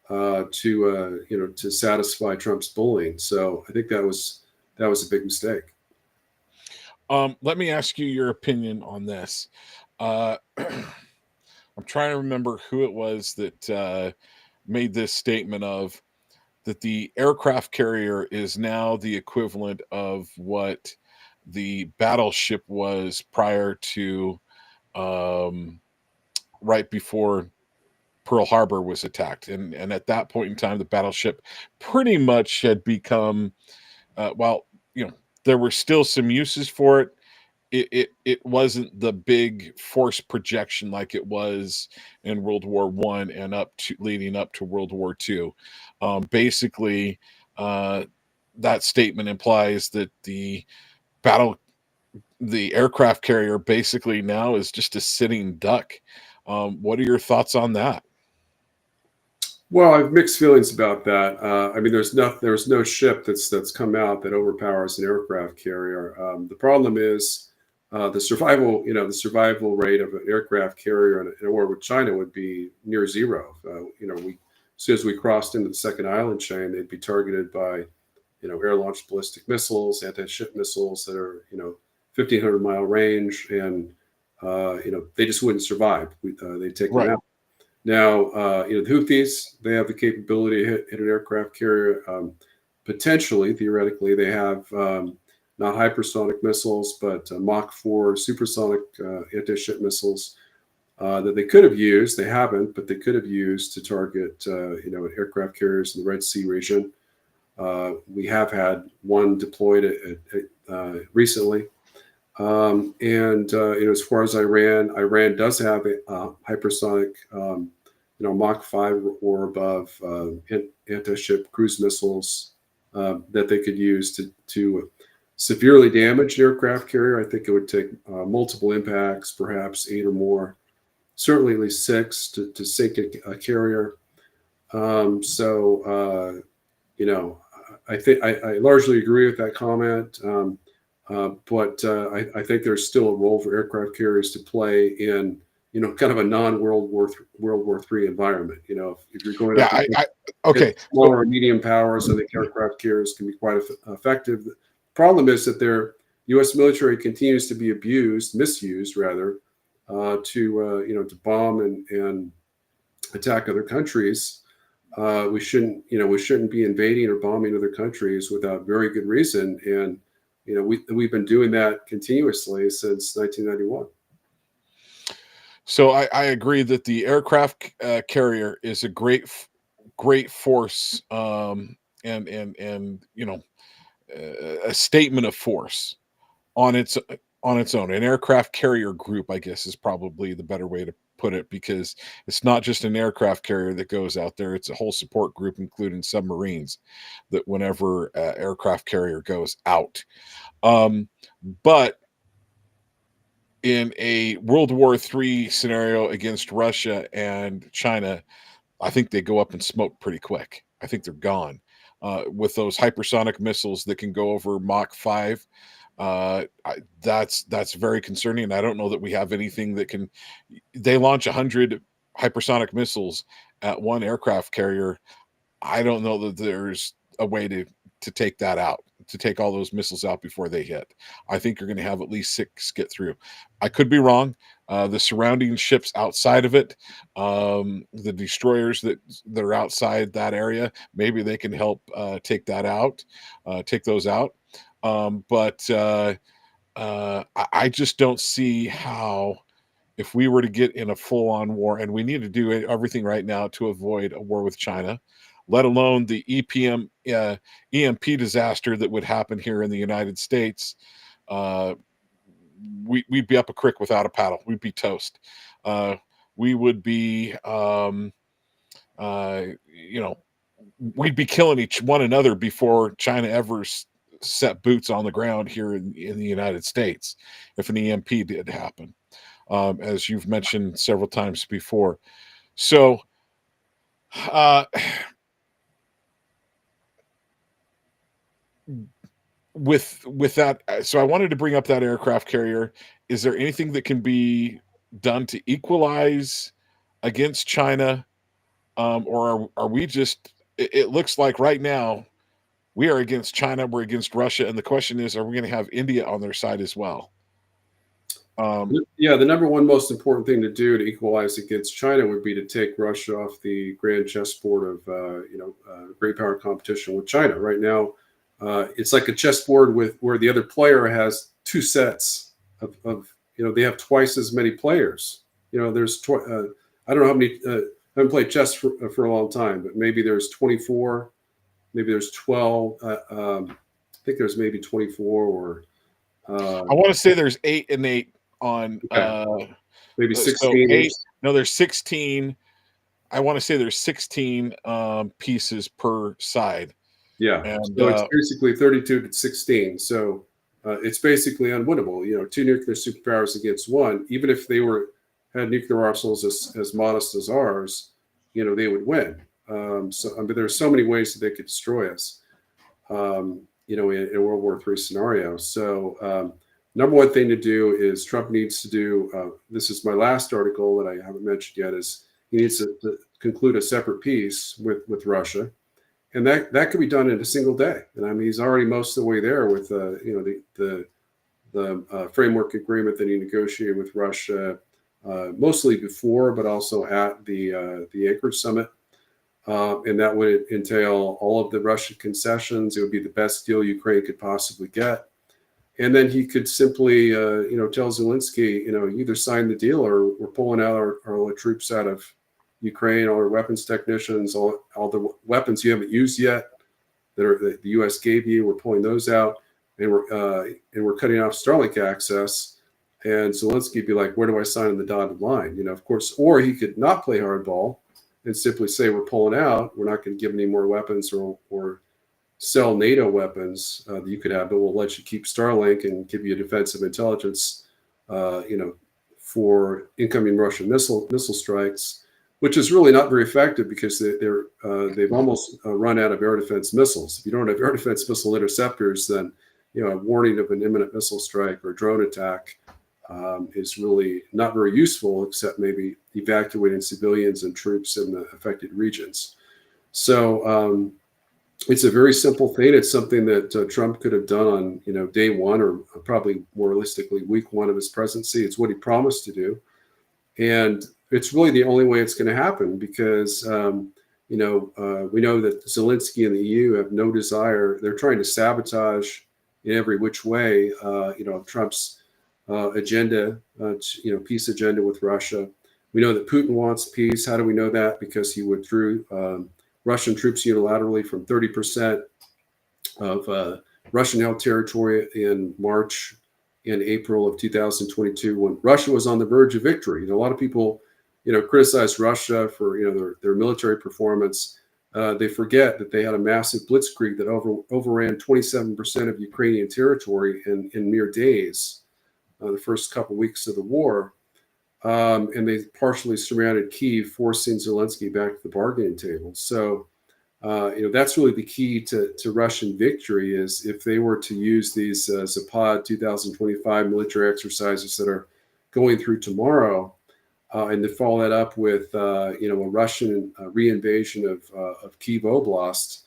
to satisfy Trump's bullying. So I think that was a big mistake. Let me ask you your opinion on this. I'm trying to remember who it was that made this statement of that the aircraft carrier is now the equivalent of what the battleship was prior to right before Pearl Harbor was attacked. And at that point in time, the battleship pretty much had become, there were still some uses for it. It wasn't the big force projection like it was in World War I and leading up to World War II. Basically, that statement implies that the aircraft carrier basically now is just a sitting duck. What are your thoughts on that? Well, I have mixed feelings about that. There's no ship that's come out that overpowers an aircraft carrier. The problem is the survival rate of an aircraft carrier in a war with China would be near zero. As soon as we crossed into the second island chain, they'd be targeted by, air-launched ballistic missiles, anti-ship missiles that are, 1,500-mile range, and they just wouldn't survive. They'd take them out. Now, the Houthis, they have the capability to hit an aircraft carrier. Potentially, theoretically, they have not hypersonic missiles, but Mach 4 supersonic anti-ship missiles that they could have used. They haven't, but they could have used to target, aircraft carriers in the Red Sea region. We have had one deployed recently. As far as Iran does have a hypersonic, Mach 5 or above anti-ship cruise missiles that they could use to severely damage an aircraft carrier. I think it would take multiple impacts, perhaps 8 or more, certainly at least 6 to sink a carrier. I think I largely agree with that comment. But I think there's still a role for aircraft carriers to play in, kind of a non-World War III environment. If you're going smaller or medium powers, I think aircraft carriers can be quite effective. The problem is that their U.S. military continues to be misused rather, to bomb and attack other countries. We shouldn't be invading or bombing other countries without very good reason. And we've been doing that continuously since 1991. So I agree that the aircraft carrier is a great force, and a statement of force on its own. An aircraft carrier group, I guess, is probably the better way to put it, because it's not just an aircraft carrier that goes out there. It's a whole support group, including submarines, that whenever aircraft carrier goes out. But in a World War III scenario against Russia and China, I think they go up in smoke pretty quick. I think they're gone. With those hypersonic missiles that can go over Mach 5, That's very concerning. I don't know that we have anything that can. They launch 100 hypersonic missiles at one aircraft carrier. I don't know that there's a way to take that out, to take all those missiles out before they hit. I think you're going to have at least 6 get through. I could be wrong. The surrounding ships outside of it, the destroyers that are outside that area, maybe they can help take that out, take those out. But I just don't see how, if we were to get in a full-on war, and we need to do everything right now to avoid a war with China, let alone the EMP disaster that would happen here in the United States. Uh, we'd be up a creek without a paddle. We'd be toast. We would be, you know, we'd be killing each one another before China ever set boots on the ground here in the United States, if an EMP did happen, as you've mentioned several times before. So, with that, so I wanted to bring up that aircraft carrier. Is there anything that can be done to equalize against China, or are we just? It looks like right now we are against China, we're against Russia, and the question is, are we going to have India on their side as well? Yeah, the number one most important thing to do to equalize against China would be to take Russia off the grand chessboard of great power competition with China. Right now, it's like a chessboard with where the other player has 2 sets of they have twice as many players. There's I don't know how many. I haven't played chess for a long time, but maybe there's 24, maybe there's 12. I think there's maybe 24 or. I want to say there's 8 and 8 on. Okay. Maybe 16. So 8. No, there's 16. I want to say there's 16 pieces per side. Yeah, and so it's basically 32 to 16. So it's basically unwinnable. 2 nuclear superpowers against 1, even if they had nuclear arsenals as modest as ours, they would win. But there are so many ways that they could destroy us, in a World War III scenario. So number one thing to do is Trump needs to do. This is my last article that I haven't mentioned yet. Is he needs to conclude a separate peace with Russia. And that could be done in a single day. And I mean, he's already most of the way there with the framework agreement that he negotiated with Russia, mostly before, but also at the Anchorage summit. And that would entail all of the Russian concessions. It would be the best deal Ukraine could possibly get. And then he could simply, tell Zelensky, either sign the deal or we're pulling out our troops out of Ukraine, all our weapons technicians, all the weapons you haven't used yet that the U.S. gave you, we're pulling those out, and we're cutting off Starlink access. And Zelensky would be like, where do I sign on the dotted line? Of course, or he could not play hardball and simply say, we're pulling out. We're not going to give any more weapons or sell NATO weapons that you could have, but we'll let you keep Starlink and give you defensive intelligence, for incoming Russian missile strikes, which is really not very effective because they've almost run out of air defense missiles. If you don't have air defense missile interceptors, then a warning of an imminent missile strike or drone attack is really not very useful, except maybe evacuating civilians and troops in the affected regions. So it's a very simple thing. It's something that Trump could have done on day 1 or probably more realistically week 1 of his presidency. It's what he promised to do, and it's really the only way it's going to happen because we know that Zelensky and the EU have no desire. They're trying to sabotage in every which way Trump's agenda, peace agenda with Russia. We know that Putin wants peace. How do we know that? Because he withdrew Russian troops unilaterally from 30% of Russian-held territory in March and April of 2022, when Russia was on the verge of victory. A lot of people, criticize Russia for their military performance. They forget that they had a massive blitzkrieg that overran 27% of Ukrainian territory in mere days, the first couple of weeks of the war. And they partially surrounded Kyiv, forcing Zelensky back to the bargaining table. So That's really the key to Russian victory is if they were to use these Zapad 2025 military exercises that are going through tomorrow, and to follow that up with a Russian reinvasion of Kyiv Oblast,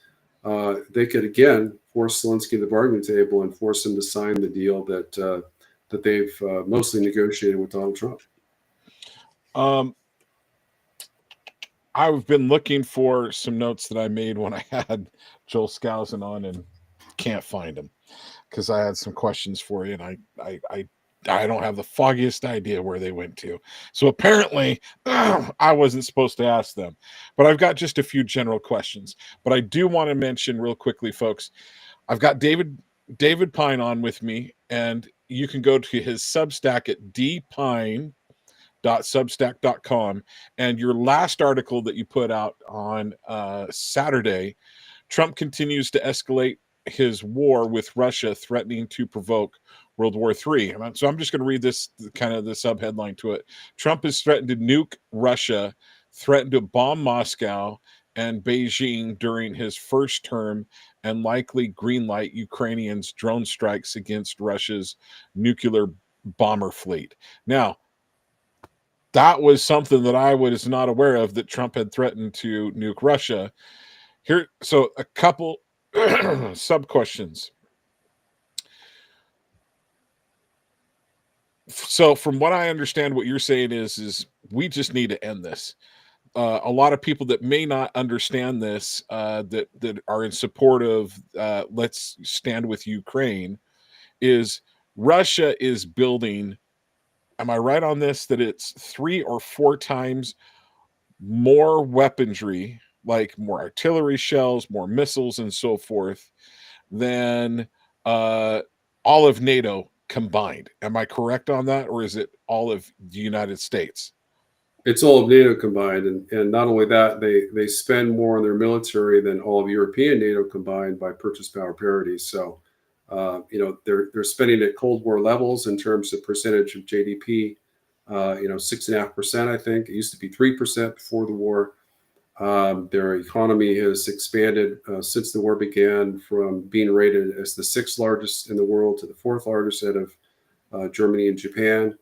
they could again force Zelensky to the bargaining table and force him to sign the deal that they've mostly negotiated with Donald Trump. I've been looking for some notes that I made when I had Joel Skousen on and can't find them because I had some questions for you, and I don't have the foggiest idea where they went to. So apparently I wasn't supposed to ask them, but I've got just a few general questions. But I do want to mention real quickly, folks, I've got David Pine on with me, and you can go to his Substack at dpine.substack.com, and your last article that you put out on Saturday, Trump continues to escalate his war with Russia, threatening to provoke World War III. So I'm just going to read this, kind of the subheadline to it. Trump has threatened to nuke Russia, threatened to bomb Moscow and Beijing during his first term, and likely greenlight Ukrainians' drone strikes against Russia's nuclear bomber fleet. Now, that was something that I was not aware of, that Trump had threatened to nuke Russia. Here, so a couple sub questions. So from what I understand, what you're saying is we just need to end this. A lot of people that may not understand this, that are in support of let's stand with Ukraine, is Russia is building, am I right on this, that it's 3 or 4 times more weaponry, like more artillery shells, more missiles, and so forth, than all of NATO combined? Am I correct on that, or is it all of the United States? It's all of NATO combined, and not only that, they spend more on their military than all of European NATO combined by purchase power parity. So, they're spending at Cold War levels in terms of percentage of GDP. 6.5%, I think. It used to be 3% before the war. Their economy has expanded since the war began, from being rated as the 6th largest in the world to the 4th largest out of Germany and Japan.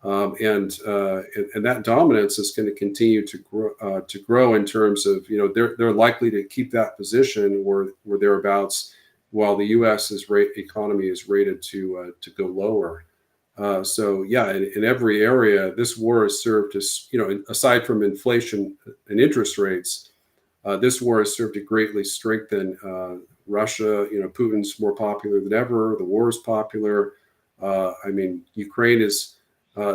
And that dominance is going to continue to grow in terms of, they're likely to keep that position or thereabouts, while the U.S. economy is rated to go lower. In every area, this war has served as, aside from inflation and interest rates, this war has served to greatly strengthen Russia. Putin's more popular than ever. The war is popular. Ukraine is.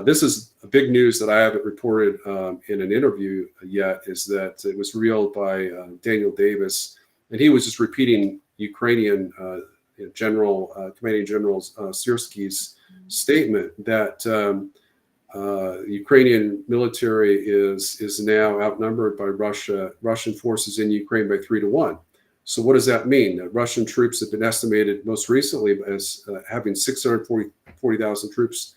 This is a big news that I haven't reported in an interview yet, is that it was revealed by Daniel Davis, and he was just repeating Ukrainian Commanding General Syrsky's statement that the Ukrainian military is now outnumbered by Russian forces in Ukraine by 3-1. So what does that mean? Russian troops have been estimated most recently as having 640,000 troops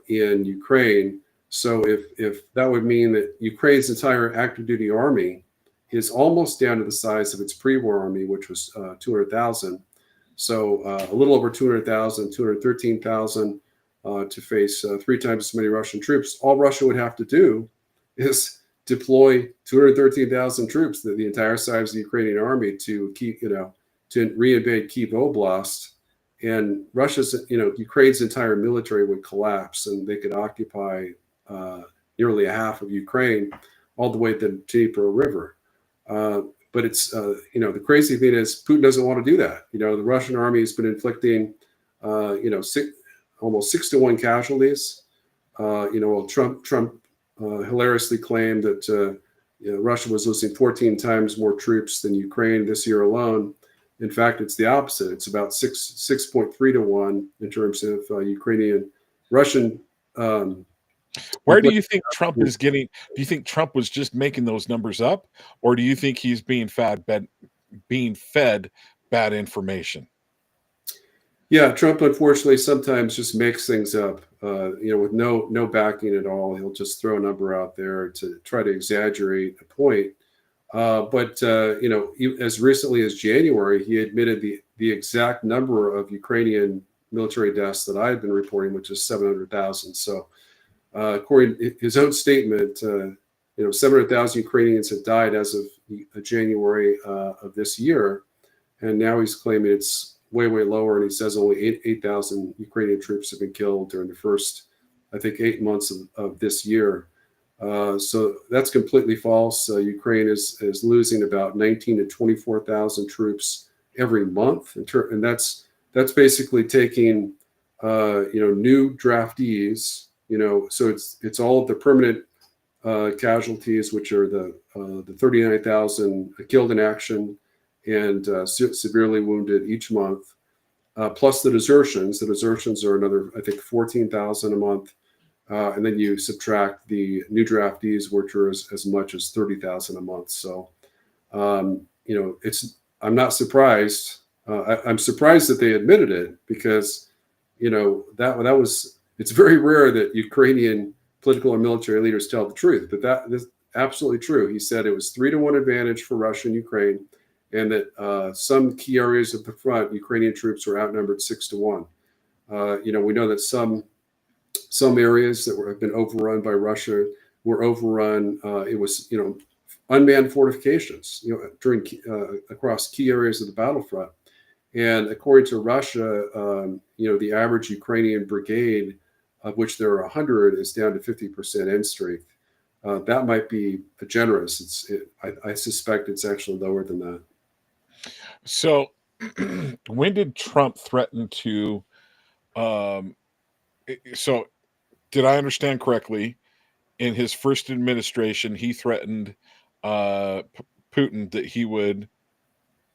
in Ukraine. So if that would mean that Ukraine's entire active duty army is almost down to the size of its pre-war army, which was 200,000. So a little over 200,000, 213,000 to face 3 times as many Russian troops. All Russia would have to do is deploy 213,000 troops, the entire size of the Ukrainian army, to reinvade Kyiv Oblast. And Ukraine's entire military would collapse, and they could occupy nearly a half of Ukraine, all the way to the Dnieper River. But it's, the crazy thing is Putin doesn't want to do that. The Russian army has been inflicting, almost 6-1 casualties. Trump hilariously claimed that Russia was losing 14 times more troops than Ukraine this year alone. In fact, it's the opposite. It's about 6.3-1 in terms of Russian. Where do you think Trump is getting? Do you think Trump was just making those numbers up, or do you think he's being fed bad information? Yeah, Trump unfortunately sometimes just makes things up, with no backing at all. He'll just throw a number out there to try to exaggerate a point. But as recently as January, he admitted the exact number of Ukrainian military deaths that I had been reporting, which is 700,000. So, according to his own statement, 700,000 Ukrainians had died as of January of this year, and now he's claiming it's way, way lower. And he says only 8,000 Ukrainian troops have been killed during the first, I think, 8 months of this year. So that's completely false. Ukraine is losing about 19 to 24,000 troops every month, and that's basically taking new draftees. So it's all of the permanent casualties, which are the 39,000 killed in action and severely wounded each month, plus the desertions. The desertions are another, I think, 14,000 a month. And then you subtract the new draftees, which are as much as 30,000 a month. So, I'm not surprised. I'm surprised that they admitted it because, it's very rare that Ukrainian political or military leaders tell the truth, but that is absolutely true. He said it was 3-1 advantage for Russia and Ukraine, and that some key areas of the front, Ukrainian troops were outnumbered 6-1. We know that some areas that have been overrun by Russia were overrun. It was, unmanned fortifications, during across key areas of the battlefront. And according to Russia, the average Ukrainian brigade, of which there are 100, is down to 50% end strength. That might be generous. I suspect it's actually lower than that. So, when did Trump threaten to? So, did I understand correctly? In his first administration, he threatened Putin that he would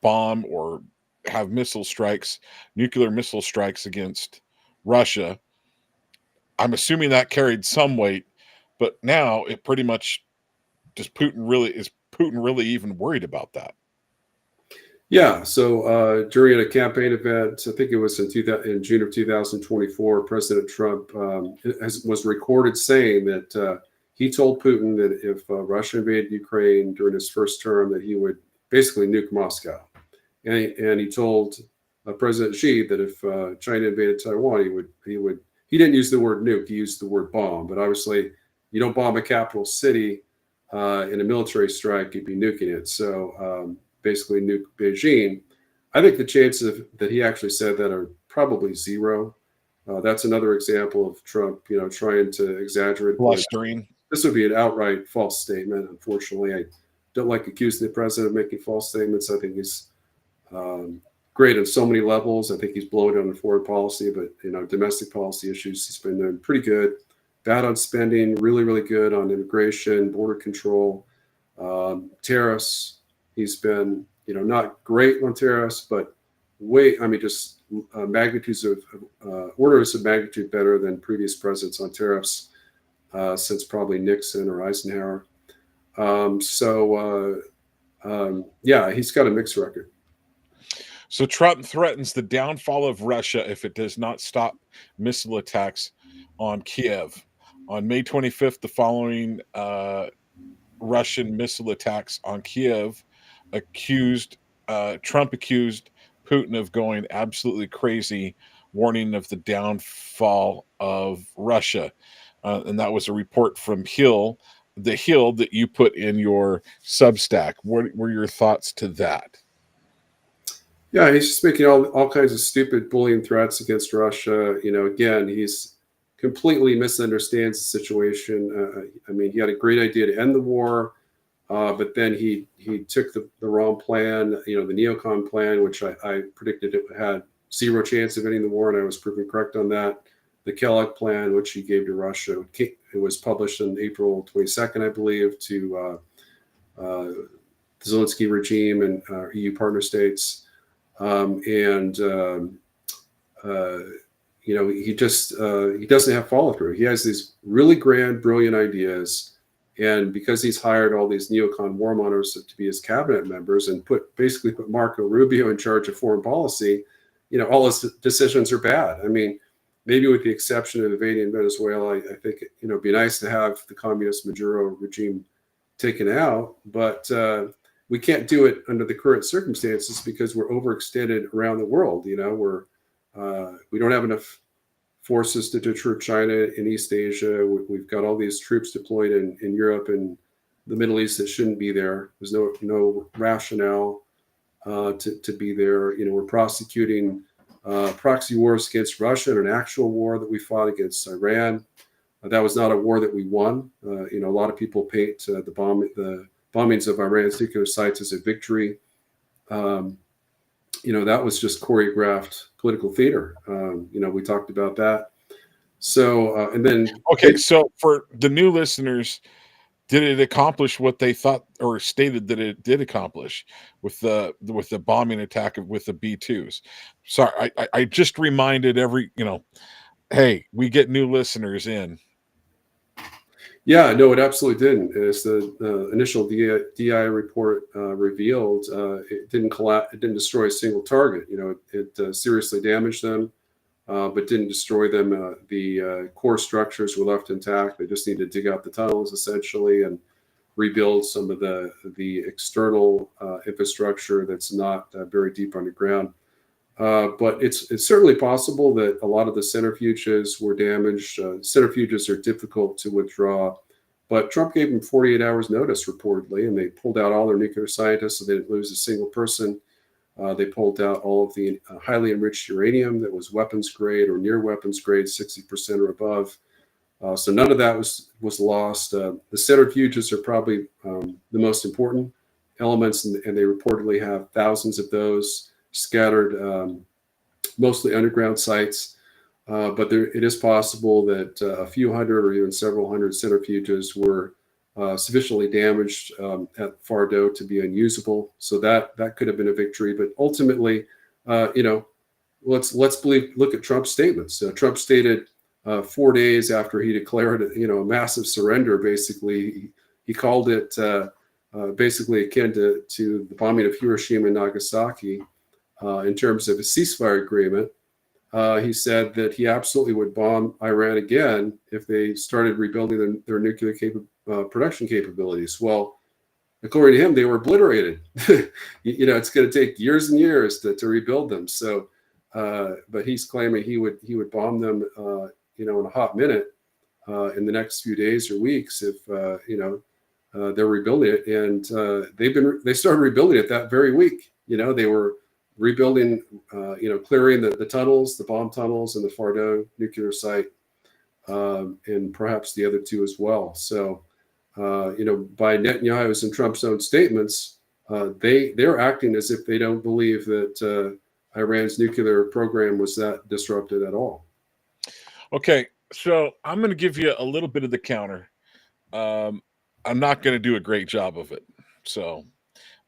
bomb or have nuclear missile strikes against Russia. I'm assuming that carried some weight, but now it pretty much is Putin really even worried about that? Yeah. So during a campaign event, I think it was in June of 2024, President Trump was recorded saying that he told Putin that if Russia invaded Ukraine during his first term, that he would basically nuke Moscow. And he told President Xi that if China invaded Taiwan, he didn't use the word nuke, he used the word bomb. But obviously, you don't bomb a capital city in a military strike, you'd be nuking it. So basically nuke Beijing. I think the chances that he actually said that are probably zero. That's another example of Trump, trying to exaggerate. Blustering. This would be an outright false statement. Unfortunately, I don't like accusing the president of making false statements. I think he's great on so many levels. I think he's bloated on foreign policy, but domestic policy issues, he's been doing pretty good. Bad on spending, really, really good on immigration, border control, tariffs. He's been, not great on tariffs, but just magnitudes of orders of magnitude better than previous presidents on tariffs since probably Nixon or Eisenhower. He's got a mixed record. So Trump threatens the downfall of Russia if it does not stop missile attacks on Kiev. On May 25th, the following Russian missile attacks on Kiev Trump accused Putin of going absolutely crazy, warning of the downfall of Russia. And that was a report from the Hill that you put in your Substack. What were your thoughts to that? Yeah, he's just making all kinds of stupid bullying threats against Russia. Again, he's completely misunderstands the situation. He had a great idea to end the war, but then he took the wrong plan, the neocon plan, which I predicted it had zero chance of ending the war, and I was proven correct on that. The Kellogg plan, which he gave to Russia, it was published on April 22nd, I believe, to the Zelensky regime and EU partner states. He doesn't have follow through. He has these really grand, brilliant ideas, and because he's hired all these neocon warmongers to be his cabinet members and basically put Marco Rubio in charge of foreign policy, all his decisions are bad. Maybe with the exception of invading Venezuela, I think it'd be nice to have the communist Maduro regime taken out, but we can't do it under the current circumstances because we're overextended around the world. We don't have enough forces to deter China in East Asia. We've got all these troops deployed in Europe and the Middle East that shouldn't be there. There's no rationale to be there. We're prosecuting proxy wars against Russia and an actual war that we fought against Iran. That was not a war that we won. A lot of people paint the bombings of Iran's nuclear sites as a victory. That was just choreographed political theater. We talked about that. So, and then. Okay, so for the new listeners, did it accomplish what they thought or stated that it did accomplish with the bombing attack with the B-2s? Sorry, I just reminded hey, we get new listeners in. Yeah, no, it absolutely didn't. As the initial DI report revealed, it didn't destroy a single target. It seriously damaged them, but didn't destroy them. The core structures were left intact. They just need to dig out the tunnels essentially and rebuild some of the external infrastructure that's not very deep underground. But it's certainly possible that a lot of the centrifuges were damaged. Centrifuges are difficult to withdraw, but Trump gave them 48 hours notice reportedly, and they pulled out all their nuclear scientists so they didn't lose a single person. They pulled out all of the highly enriched uranium that was weapons grade or near weapons grade, 60% or above. So none of that was lost. The centrifuges are probably the most important elements, and they reportedly have thousands of those scattered, mostly underground sites. But it is possible that a few hundred or even several hundred centrifuges were sufficiently damaged at Fardo to be unusable. So that could have been a victory. But ultimately, let's look at Trump's statements. Trump stated 4 days after he declared a massive surrender. Basically, he called it basically akin to the bombing of Hiroshima and Nagasaki. In terms of a ceasefire agreement, he said that he absolutely would bomb Iran again if they started rebuilding their nuclear production capabilities. Well, according to him, they were obliterated. It's going to take years and years to rebuild them. So, but he's claiming he would bomb them, in a hot minute in the next few days or weeks if they're rebuilding it. And they started rebuilding it that very week. They were rebuilding, clearing the tunnels, the bomb tunnels, and the Fardo nuclear site, and perhaps the other two as well. So, by Netanyahu's and Trump's own statements, they're acting as if they don't believe that Iran's nuclear program was that disrupted at all. Okay, so I'm going to give you a little bit of the counter. I'm not going to do a great job of it.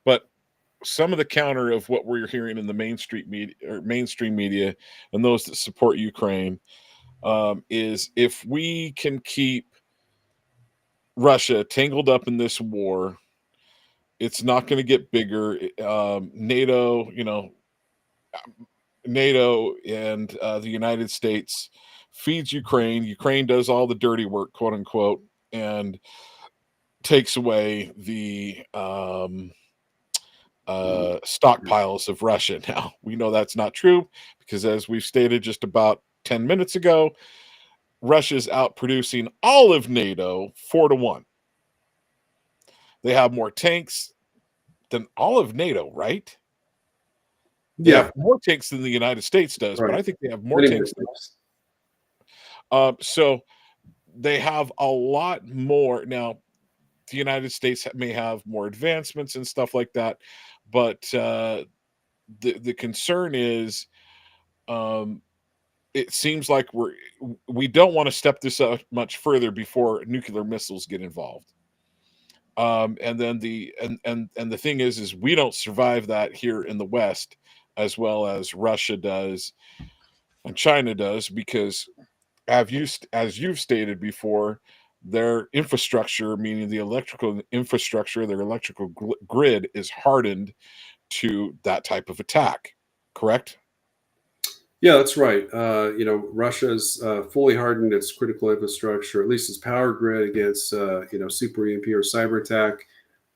But some of the counter of what we're hearing in the mainstream media and those that support Ukraine is if we can keep Russia tangled up in this war, it's not going to get bigger. NATO and the United States feeds Ukraine. Ukraine does all the dirty work, quote unquote, and takes away the stockpiles of Russia. Now, we know that's not true because, as we've stated just about 10 minutes ago, Russia's out producing all of NATO 4-1. They have more tanks than all of NATO, right? They have more tanks than the United States does, right. But I think they have more tanks than us. So they have a lot more. Now, the United States may have more advancements and stuff like that, but the concern is it seems like we don't want to step this up much further before nuclear missiles get involved. And then the thing is we don't survive that here in the West as well as Russia does and China does, because as you've stated before, their infrastructure, meaning the electrical infrastructure, their electrical grid, is hardened to that type of attack. Correct? Yeah, that's right. Russia's fully hardened its critical infrastructure, at least its power grid, against super EMP or cyber attack.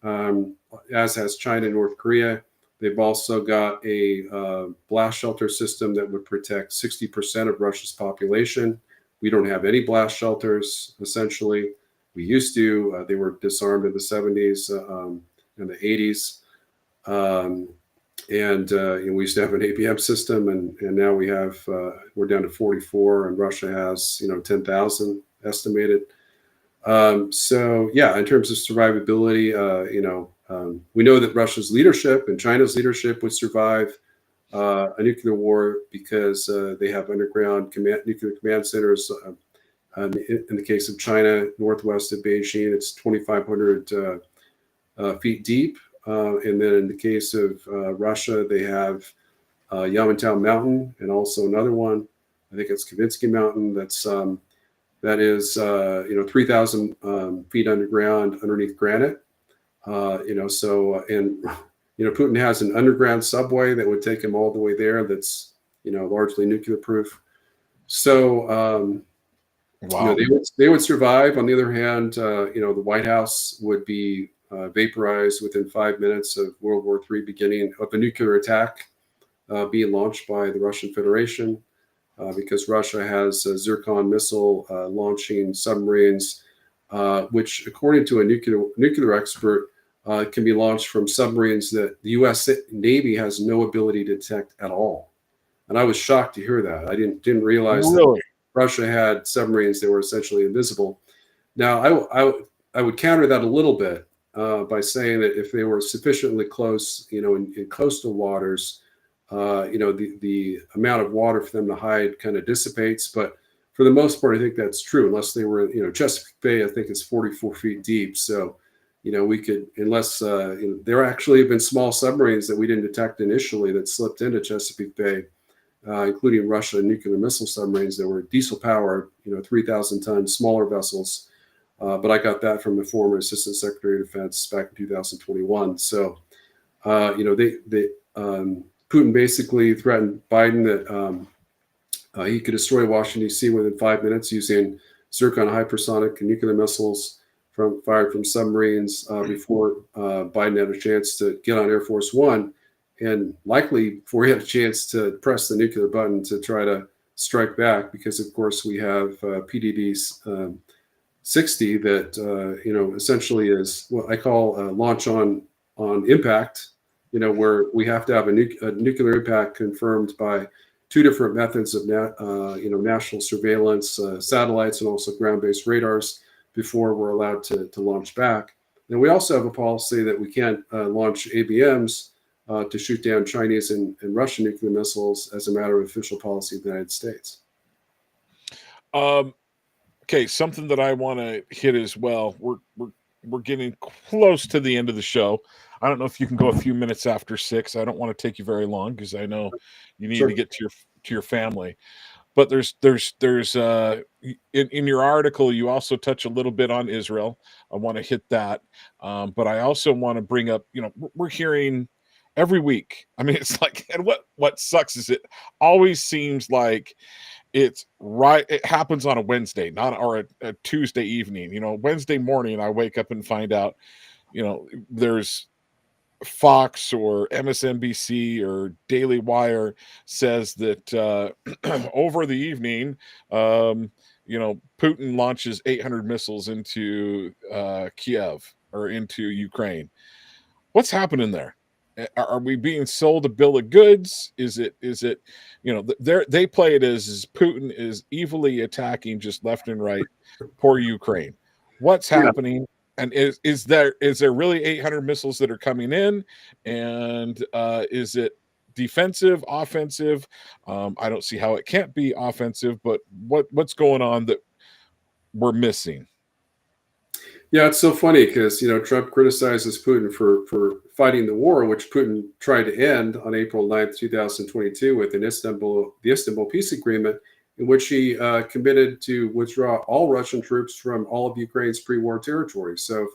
as has China and North Korea. They've also got a blast shelter system that would protect 60% of Russia's population. We don't have any blast shelters, essentially. We used to. They were disarmed in the 70s and the 80s. We used to have an ABM system, and now we're down to 44, and Russia has 10,000 estimated. So yeah, in terms of survivability, we know that Russia's leadership and China's leadership would survive a nuclear war because they have underground nuclear command centers. In the case of China, northwest of Beijing, it's 2,500 feet deep. And then in the case of Russia, they have Yamantau Mountain and also another one. I think it's Kavinsky Mountain. That is 3,000 feet underground underneath granite. Putin has an underground subway that would take him all the way there. That's largely nuclear proof. So wow. They would survive. On the other hand, the White House would be vaporized within 5 minutes of World War III beginning, of a nuclear attack being launched by the Russian Federation, because Russia has a Zircon missile launching submarines, which, according to a nuclear expert, can be launched from submarines that the U.S. Navy has no ability to detect at all. And I was shocked to hear that. I didn't realize that Russia had submarines that were essentially invisible. Now, I would counter that a little bit by saying that if they were sufficiently close, in coastal waters, the amount of water for them to hide kind of dissipates. But for the most part, I think that's true, unless they were, Chesapeake Bay, I think is 44 feet deep. So, we could, unless there actually have been small submarines that we didn't detect initially that slipped into Chesapeake Bay, including Russian nuclear missile submarines that were diesel powered, 3,000 ton smaller vessels. But I got that from the former Assistant Secretary of Defense back in 2021. So, Putin basically threatened Biden that he could destroy Washington, D.C. within 5 minutes using Zircon hypersonic and nuclear missiles fired from submarines before Biden had a chance to get on Air Force One, and likely before he had a chance to press the nuclear button to try to strike back, because, of course, we have PDD 60 that, essentially is what I call launch on impact, where we have to have a nuclear impact confirmed by two different methods of national surveillance, satellites, and also ground-based radars before we're allowed to launch back. And we also have a policy that we can't launch ABMs to shoot down Chinese and Russian nuclear missiles as a matter of official policy of the United States. Okay, something that I want to hit as well. We're getting close to the end of the show. I don't know if you can go a few minutes after 6. I don't want to take you very long because I know you need to get to your family. But there's in your article, you also touch a little bit on Israel. I want to hit that, but I also want to bring up, we're hearing every week. I mean, it's like, and what sucks is it always seems like it's right. It happens on a Wednesday, or a Tuesday evening. Wednesday morning, I wake up and find out, there's Fox or MSNBC or Daily Wire says that over the evening, Putin launches 800 missiles into Kiev or into Ukraine. What's happening there? Are we being sold a bill of goods? Is it they play it as Putin is evilly attacking just left and right poor Ukraine? What's happening? And is there really 800 missiles that are coming in? And is it defensive, offensive? I don't see how it can't be offensive, but what's going on that we're missing? Yeah, it's so funny because Trump criticizes Putin for fighting the war, which Putin tried to end on April 9th, 2022 with the Istanbul peace agreement, in which he committed to withdraw all Russian troops from all of Ukraine's pre-war territory. So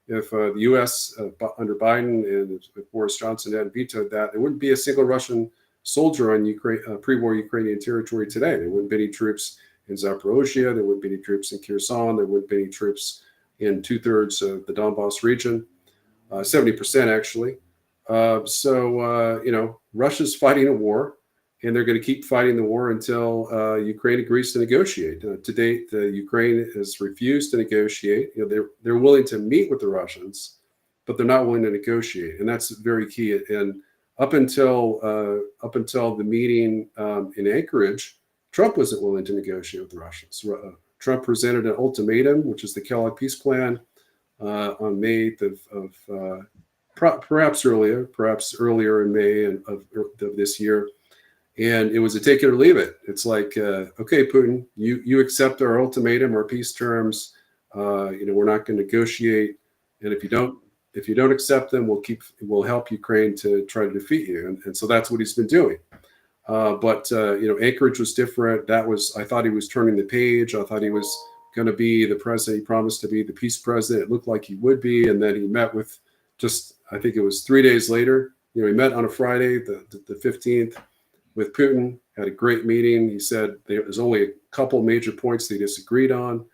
if the U.S. Under Biden and if Boris Johnson had vetoed that, there wouldn't be a single Russian soldier on pre-war Ukrainian territory today. There wouldn't be any troops in Zaporozhye. There wouldn't be any troops in Kherson. There wouldn't be any troops in 2/3 of the Donbass region. 70% actually. Russia's fighting a war, and they're going to keep fighting the war until Ukraine agrees to negotiate. To date, Ukraine has refused to negotiate. They're willing to meet with the Russians, but they're not willing to negotiate, and that's very key. And up until the meeting in Anchorage, Trump wasn't willing to negotiate with the Russians. Trump presented an ultimatum, which is the Kellogg Peace Plan, on May 8th perhaps earlier in May of this year. And it was a take it or leave it. It's like, okay, Putin, you accept our ultimatum, our peace terms. We're not going to negotiate. And if you don't accept them, we'll help Ukraine to try to defeat you. And so that's what he's been doing. But Anchorage was different. I thought he was turning the page. I thought he was going to be the president. He promised to be the peace president. It looked like he would be. And then he met with I think it was 3 days later. He met on a Friday, the 15th, with Putin, had a great meeting. He said there's only a couple major points they disagreed on.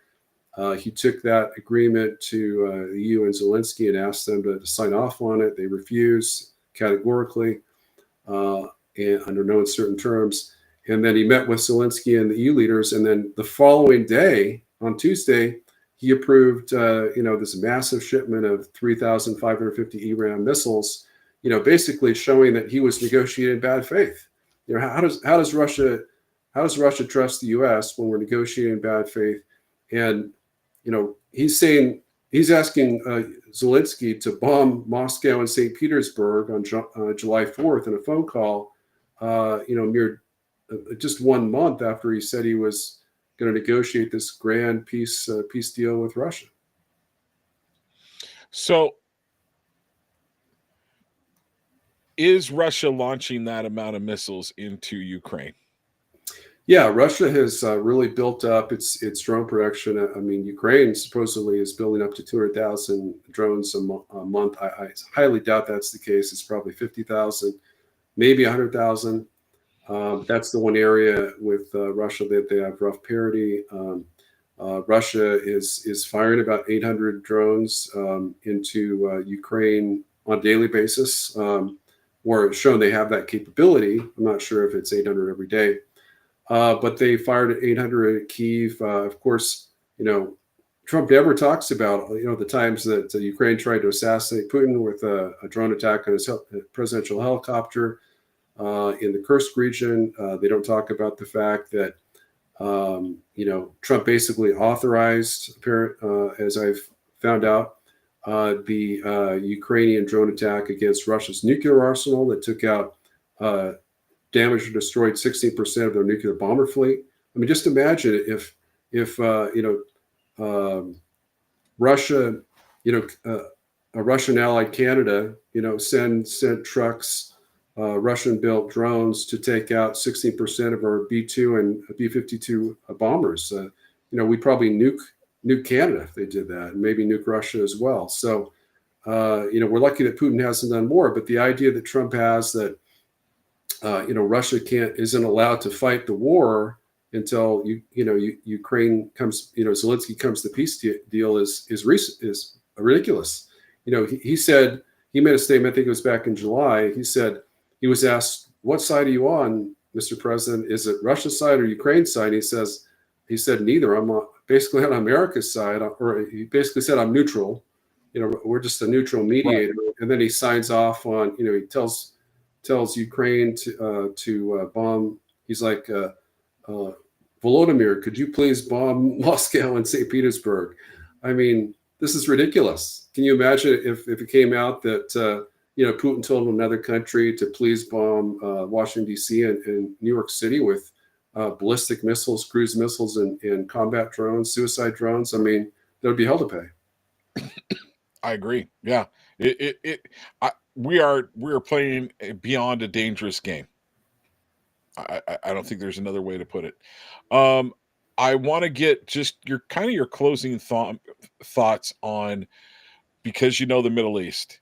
He took that agreement to the EU and Zelensky and asked them to sign off on it. They refused categorically and under no uncertain terms. And then he met with Zelensky and the EU leaders. And then the following day, on Tuesday, he approved, this massive shipment of 3,550 ERAM missiles, basically showing that he was negotiating in bad faith. How does Russia trust the U.S. when we're negotiating in bad faith? And he's asking Zelensky to bomb Moscow and St. Petersburg on July 4th in a phone call, mere just 1 month after he said he was going to negotiate this grand peace deal with Russia. So is Russia launching that amount of missiles into Ukraine? Yeah, Russia has really built up its drone production. I mean, Ukraine supposedly is building up to 200,000 drones a month. I highly doubt that's the case. It's probably 50,000, maybe 100,000. That's the one area with Russia that they have rough parity. Russia is firing about 800 drones into Ukraine on a daily basis, or it's shown they have that capability. I'm not sure if it's 800 every day, but they fired at 800 at Kyiv. Of course, Trump never talks about the times that Ukraine tried to assassinate Putin with a drone attack on his presidential helicopter. In the Kursk region, they don't talk about the fact that Trump basically authorized, as I've found out, the Ukrainian drone attack against Russia's nuclear arsenal that took out, damaged or destroyed 16% of their nuclear bomber fleet. I mean, just imagine if Russia, a Russian allied Canada, sent trucks. Russian-built drones to take out 16% of our B-2 and B-52 bombers. We'd probably nuke Canada if they did that, and maybe nuke Russia as well. So, we're lucky that Putin hasn't done more. But the idea that Trump has that, Russia isn't allowed to fight the war until Ukraine comes, Zelensky comes to peace deal is ridiculous. He said, he made a statement. I think it was back in July. He said. He was asked, "What side are you on, Mr. President? Is it Russia's side or Ukraine's side?" He said, "Neither. I'm basically on America's side," or he basically said, "I'm neutral. We're just a neutral mediator." Right. And then he signs off on, he tells Ukraine to bomb. He's like, "Volodymyr, could you please bomb Moscow and St. Petersburg?" I mean, this is ridiculous. Can you imagine if it came out that Putin told another country to please bomb Washington, D.C. and New York City with ballistic missiles, cruise missiles, and combat drones, suicide drones? I mean, there would be hell to pay. I agree. Yeah, we are playing beyond a dangerous game. I don't think there's another way to put it. I want to get just your closing thoughts on, because the Middle East.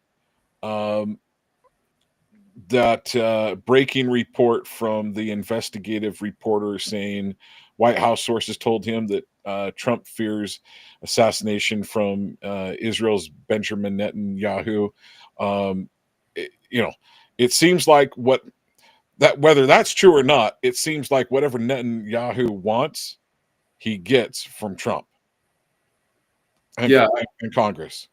that breaking report from the investigative reporter saying White House sources told him that Trump fears assassination from Israel's Benjamin Netanyahu. You know, it seems like whether that's true or not, it seems like whatever Netanyahu wants, he gets from Trump and, Yeah, and Congress.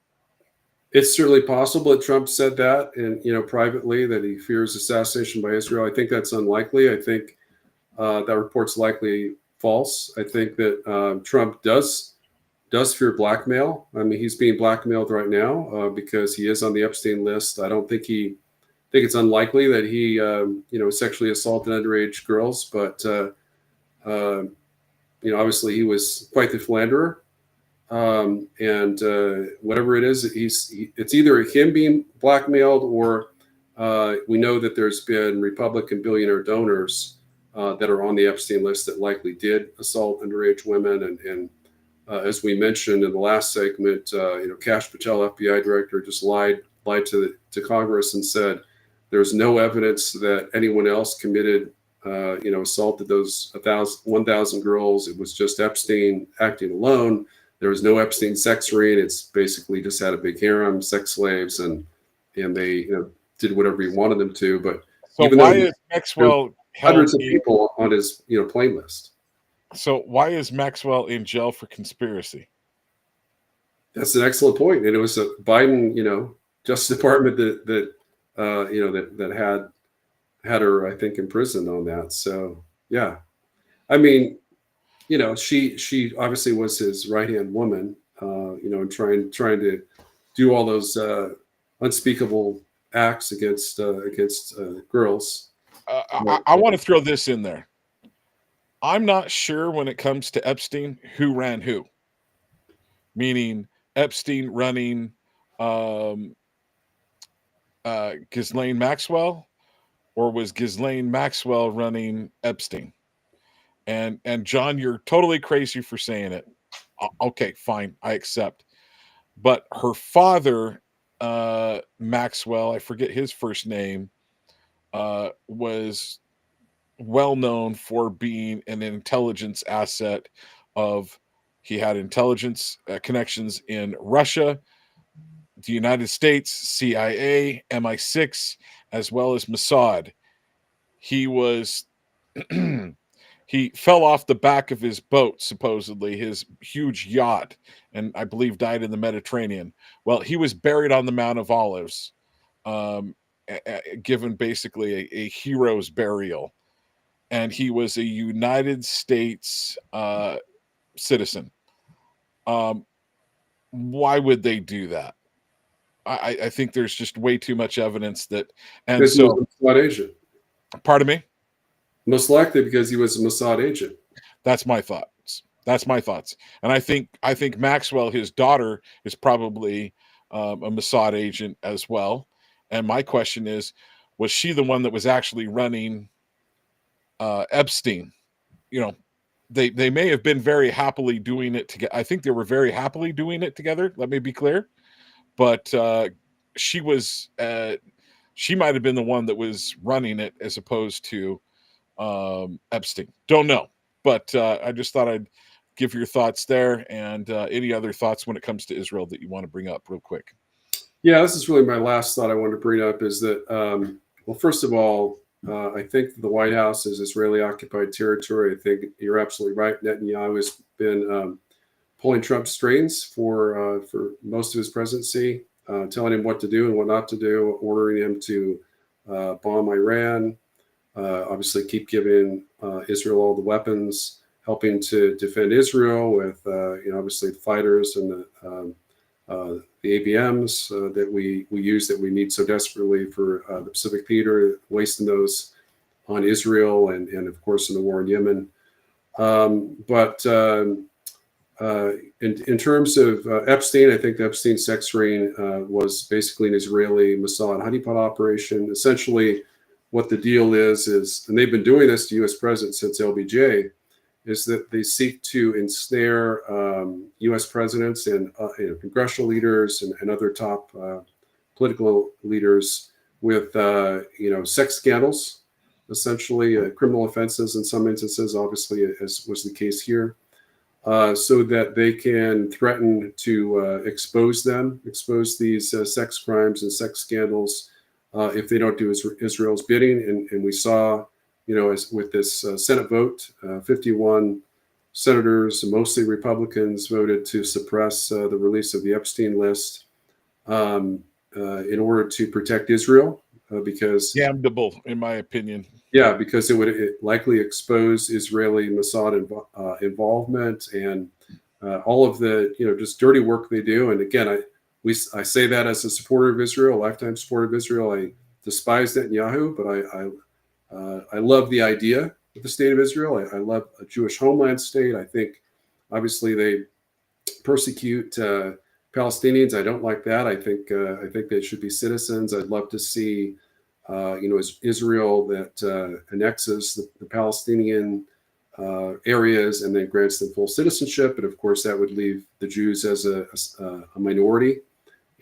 it's certainly possible that Trump said that, and privately, that he fears assassination by Israel. I think that's unlikely. I think that report's likely false. I think that Trump does fear blackmail. I mean, he's being blackmailed right now because he is on the Epstein list. I don't think think it's unlikely that he sexually assaulted underage girls, but obviously he was quite the philanderer. And whatever it is, it's either him being blackmailed, or we know that there's been Republican billionaire donors that are on the Epstein list that likely did assault underage women. And as we mentioned in the last segment, Kash Patel, FBI director, just lied to Congress and said there's no evidence that anyone else committed assaulted those 1,000 girls. It was just Epstein acting alone. There was no Epstein sex ring. It's basically just had a big harem, sex slaves, and they did whatever he wanted them to. But so even why though is Maxwell hundreds of people on his plane list? So why is Maxwell in jail for conspiracy? That's an excellent point. And it was a Biden, Justice Department that had her, I think, imprisoned on that. So yeah, I mean, she obviously was his right-hand woman, and trying to do all those unspeakable acts against girls. I want to throw this in there. I'm not sure when it comes to Epstein who ran who. Meaning Epstein running Ghislaine Maxwell, or was Ghislaine Maxwell running Epstein? And John, you're totally crazy for saying it. Okay, fine, I accept. But her father, Maxwell, I forget his first name, was well known for being an intelligence asset he had intelligence connections in Russia, the United States, CIA, MI6, as well as Mossad. He was he fell off the back of his boat, supposedly his huge yacht, and I believe died in the Mediterranean. Well, he was buried on the Mount of Olives, given basically a hero's burial, and he was a United States citizen. Why would they do that? I think there's just way too much evidence that, and because so he was a Mossad agent. Pardon me. Most likely because he was a Mossad agent. That's my thoughts. And I think Maxwell, his daughter, is probably a Mossad agent as well. And my question is, was she the one that was actually running Epstein? They may have been very happily doing it together. I think they were very happily doing it together. Let me be clear. But she might have been the one that was running it as opposed to Epstein. Don't know. But I just thought I'd give your thoughts there, and any other thoughts when it comes to Israel that you want to bring up real quick. Yeah, this is really my last thought I wanted to bring up is that, well, first of all, I think the White House is Israeli occupied territory. I think you're absolutely right. Netanyahu has been pulling Trump's strings for most of his presidency, telling him what to do and what not to do, ordering him to bomb Iran, obviously keep giving Israel all the weapons, helping to defend Israel with, obviously the fighters and the ABMs that we use, that we need so desperately for the Pacific Theater, wasting those on Israel and of course in the war in Yemen. But in terms of Epstein, I think the Epstein sex ring was basically an Israeli Mossad honeypot operation. Essentially, what the deal is, and they've been doing this to U.S. presidents since LBJ, is that they seek to ensnare U.S. presidents and congressional leaders and other top political leaders with sex scandals, essentially criminal offenses in some instances, obviously, as was the case here, so that they can threaten to expose these sex crimes and sex scandals if they don't do Israel's bidding. And we saw, as with this Senate vote, 51 senators, mostly Republicans, voted to suppress the release of the Epstein list in order to protect Israel, because damnable, in my opinion. Yeah, because it would likely expose Israeli Mossad involvement and all of the just dirty work they do. And again, I say that as a supporter of Israel, a lifetime supporter of Israel. I despise Netanyahu, but I love the idea of the state of Israel. I love a Jewish homeland state. I think obviously they persecute Palestinians. I don't like that. I think they should be citizens. I'd love to see Israel that annexes the Palestinian areas and then grants them full citizenship. But of course, that would leave the Jews as a minority,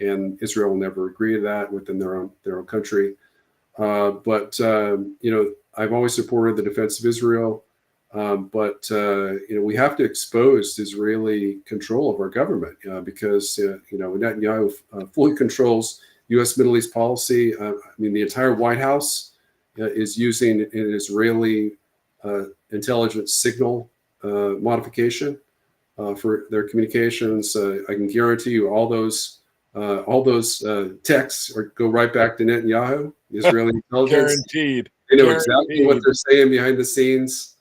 and Israel will never agree to that within their own country. But I've always supported the defense of Israel. But we have to expose Israeli control of our government because Netanyahu fully controls U.S. Middle East policy. I mean, the entire White House is using an Israeli intelligence signal modification for their communications. I can guarantee you all those texts go right back to Netanyahu, Israeli intelligence. Guaranteed. They know exactly what they're saying behind the scenes.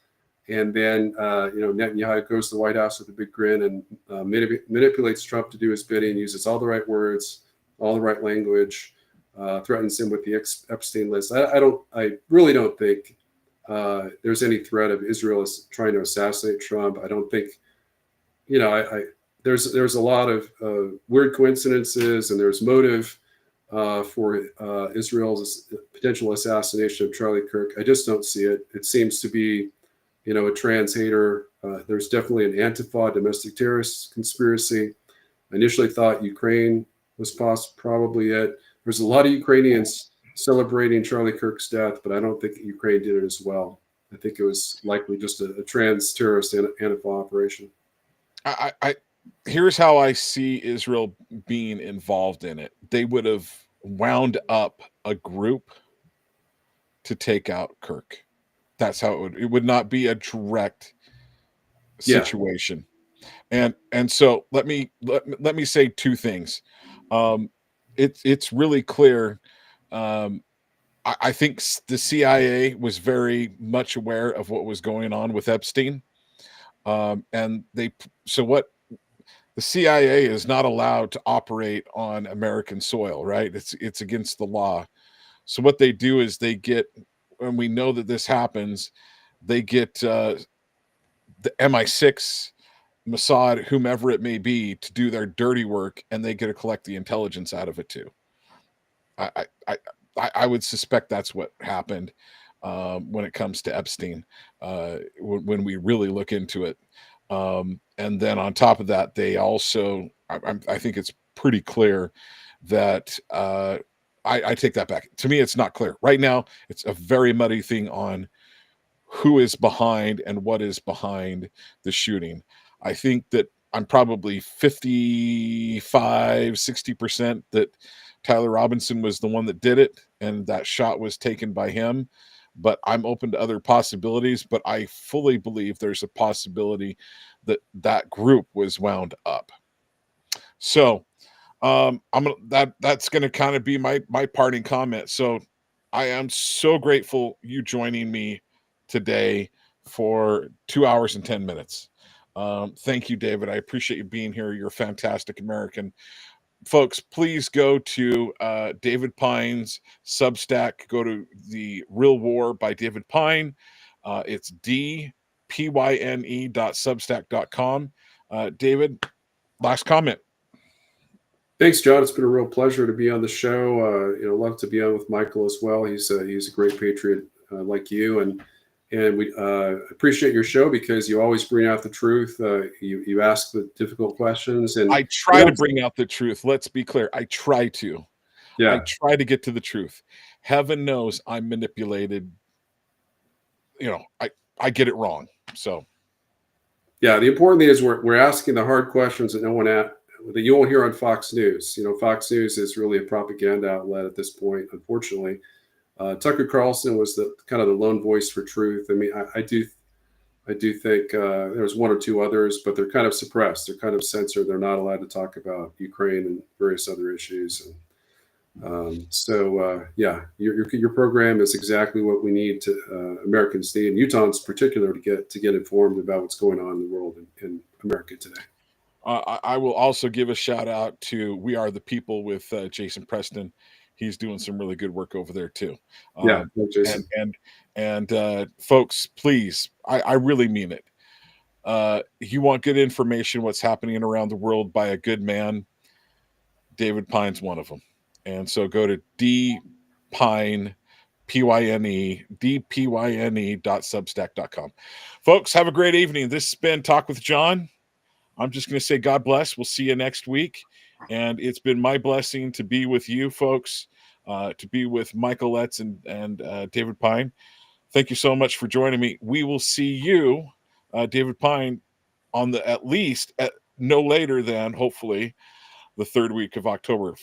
And then, Netanyahu goes to the White House with a big grin and manipulates Trump to do his bidding, uses all the right words, all the right language, threatens him with the Epstein list. I really don't think there's any threat of Israel trying to assassinate Trump. I don't think, there's a lot of weird coincidences, and there's motive for Israel's potential assassination of Charlie Kirk. I just don't see it. It seems to be a trans hater. There's definitely an Antifa domestic terrorist conspiracy. I initially thought Ukraine was probably it. There's a lot of Ukrainians celebrating Charlie Kirk's death, but I don't think Ukraine did it as well. I think it was likely just a trans terrorist Antifa operation. Here's how I see Israel being involved in it. They would have wound up a group to take out Kirk. That's how it would not be a direct situation. Yeah. And so let me say two things. It's really clear. I think the CIA was very much aware of what was going on with Epstein. And the CIA is not allowed to operate on American soil, right? It's against the law. So what they do is they get, and we know that this happens, they get the MI6, Mossad, whomever it may be, to do their dirty work, and they get to collect the intelligence out of it too. I would suspect that's what happened when it comes to Epstein, when we really look into it. And then on top of that, they also, I think it's pretty clear that I take that back. To me, it's not clear. Right now, it's a very muddy thing on who is behind and what is behind the shooting. I think that I'm probably 55, 60% that Tyler Robinson was the one that did it, and that shot was taken by him. But I'm open to other possibilities, but I fully believe there's a possibility that that group was wound up. So that's going to kind of be my parting comment. So I am so grateful you joining me today for 2 hours and 10 minutes. Thank you, David. I appreciate you being here. You're a fantastic American. Folks, please go to David Pine's Substack. Go to The Real War by David Pine. It's dpyne.substack.com. David, last comment. Thanks, John. It's been a real pleasure to be on the show. Love to be on with Michael as well. He's a great patriot like you, and we appreciate your show because you always bring out the truth. You ask the difficult questions, and I try to bring out the truth. Let's be clear. I try to. Yeah. I try to get to the truth. Heaven knows I'm manipulated. You know, I get it wrong. So Yeah, the important thing is we're asking the hard questions that that you won't hear on Fox News. You know, Fox News is really a propaganda outlet at this point, unfortunately. Tucker Carlson was the kind of the lone voice for truth. I mean, I do think there's one or two others, but they're kind of suppressed. They're kind of censored. They're not allowed to talk about Ukraine and various other issues. And yeah, your program is exactly what we need to Americans need, and Utahns in particular, to get informed about what's going on in the world in America today. I will also give a shout out to We Are the People with Jason Preston. He's doing some really good work over there too. Yeah, And Jason. folks, please, I really mean it. You want good information, what's happening around the world by a good man. David Pine's one of them. And so go to dpyne, Pyne, dpyne.substack.com. Folks, have a great evening. This has been Talk with Jon. I'm just going to say God bless. We'll see you next week. And it's been my blessing to be with you folks, to be with Michael Letts and David Pine. Thank you so much for joining me. We will see you, David Pine, on the at no later than hopefully the third week of October.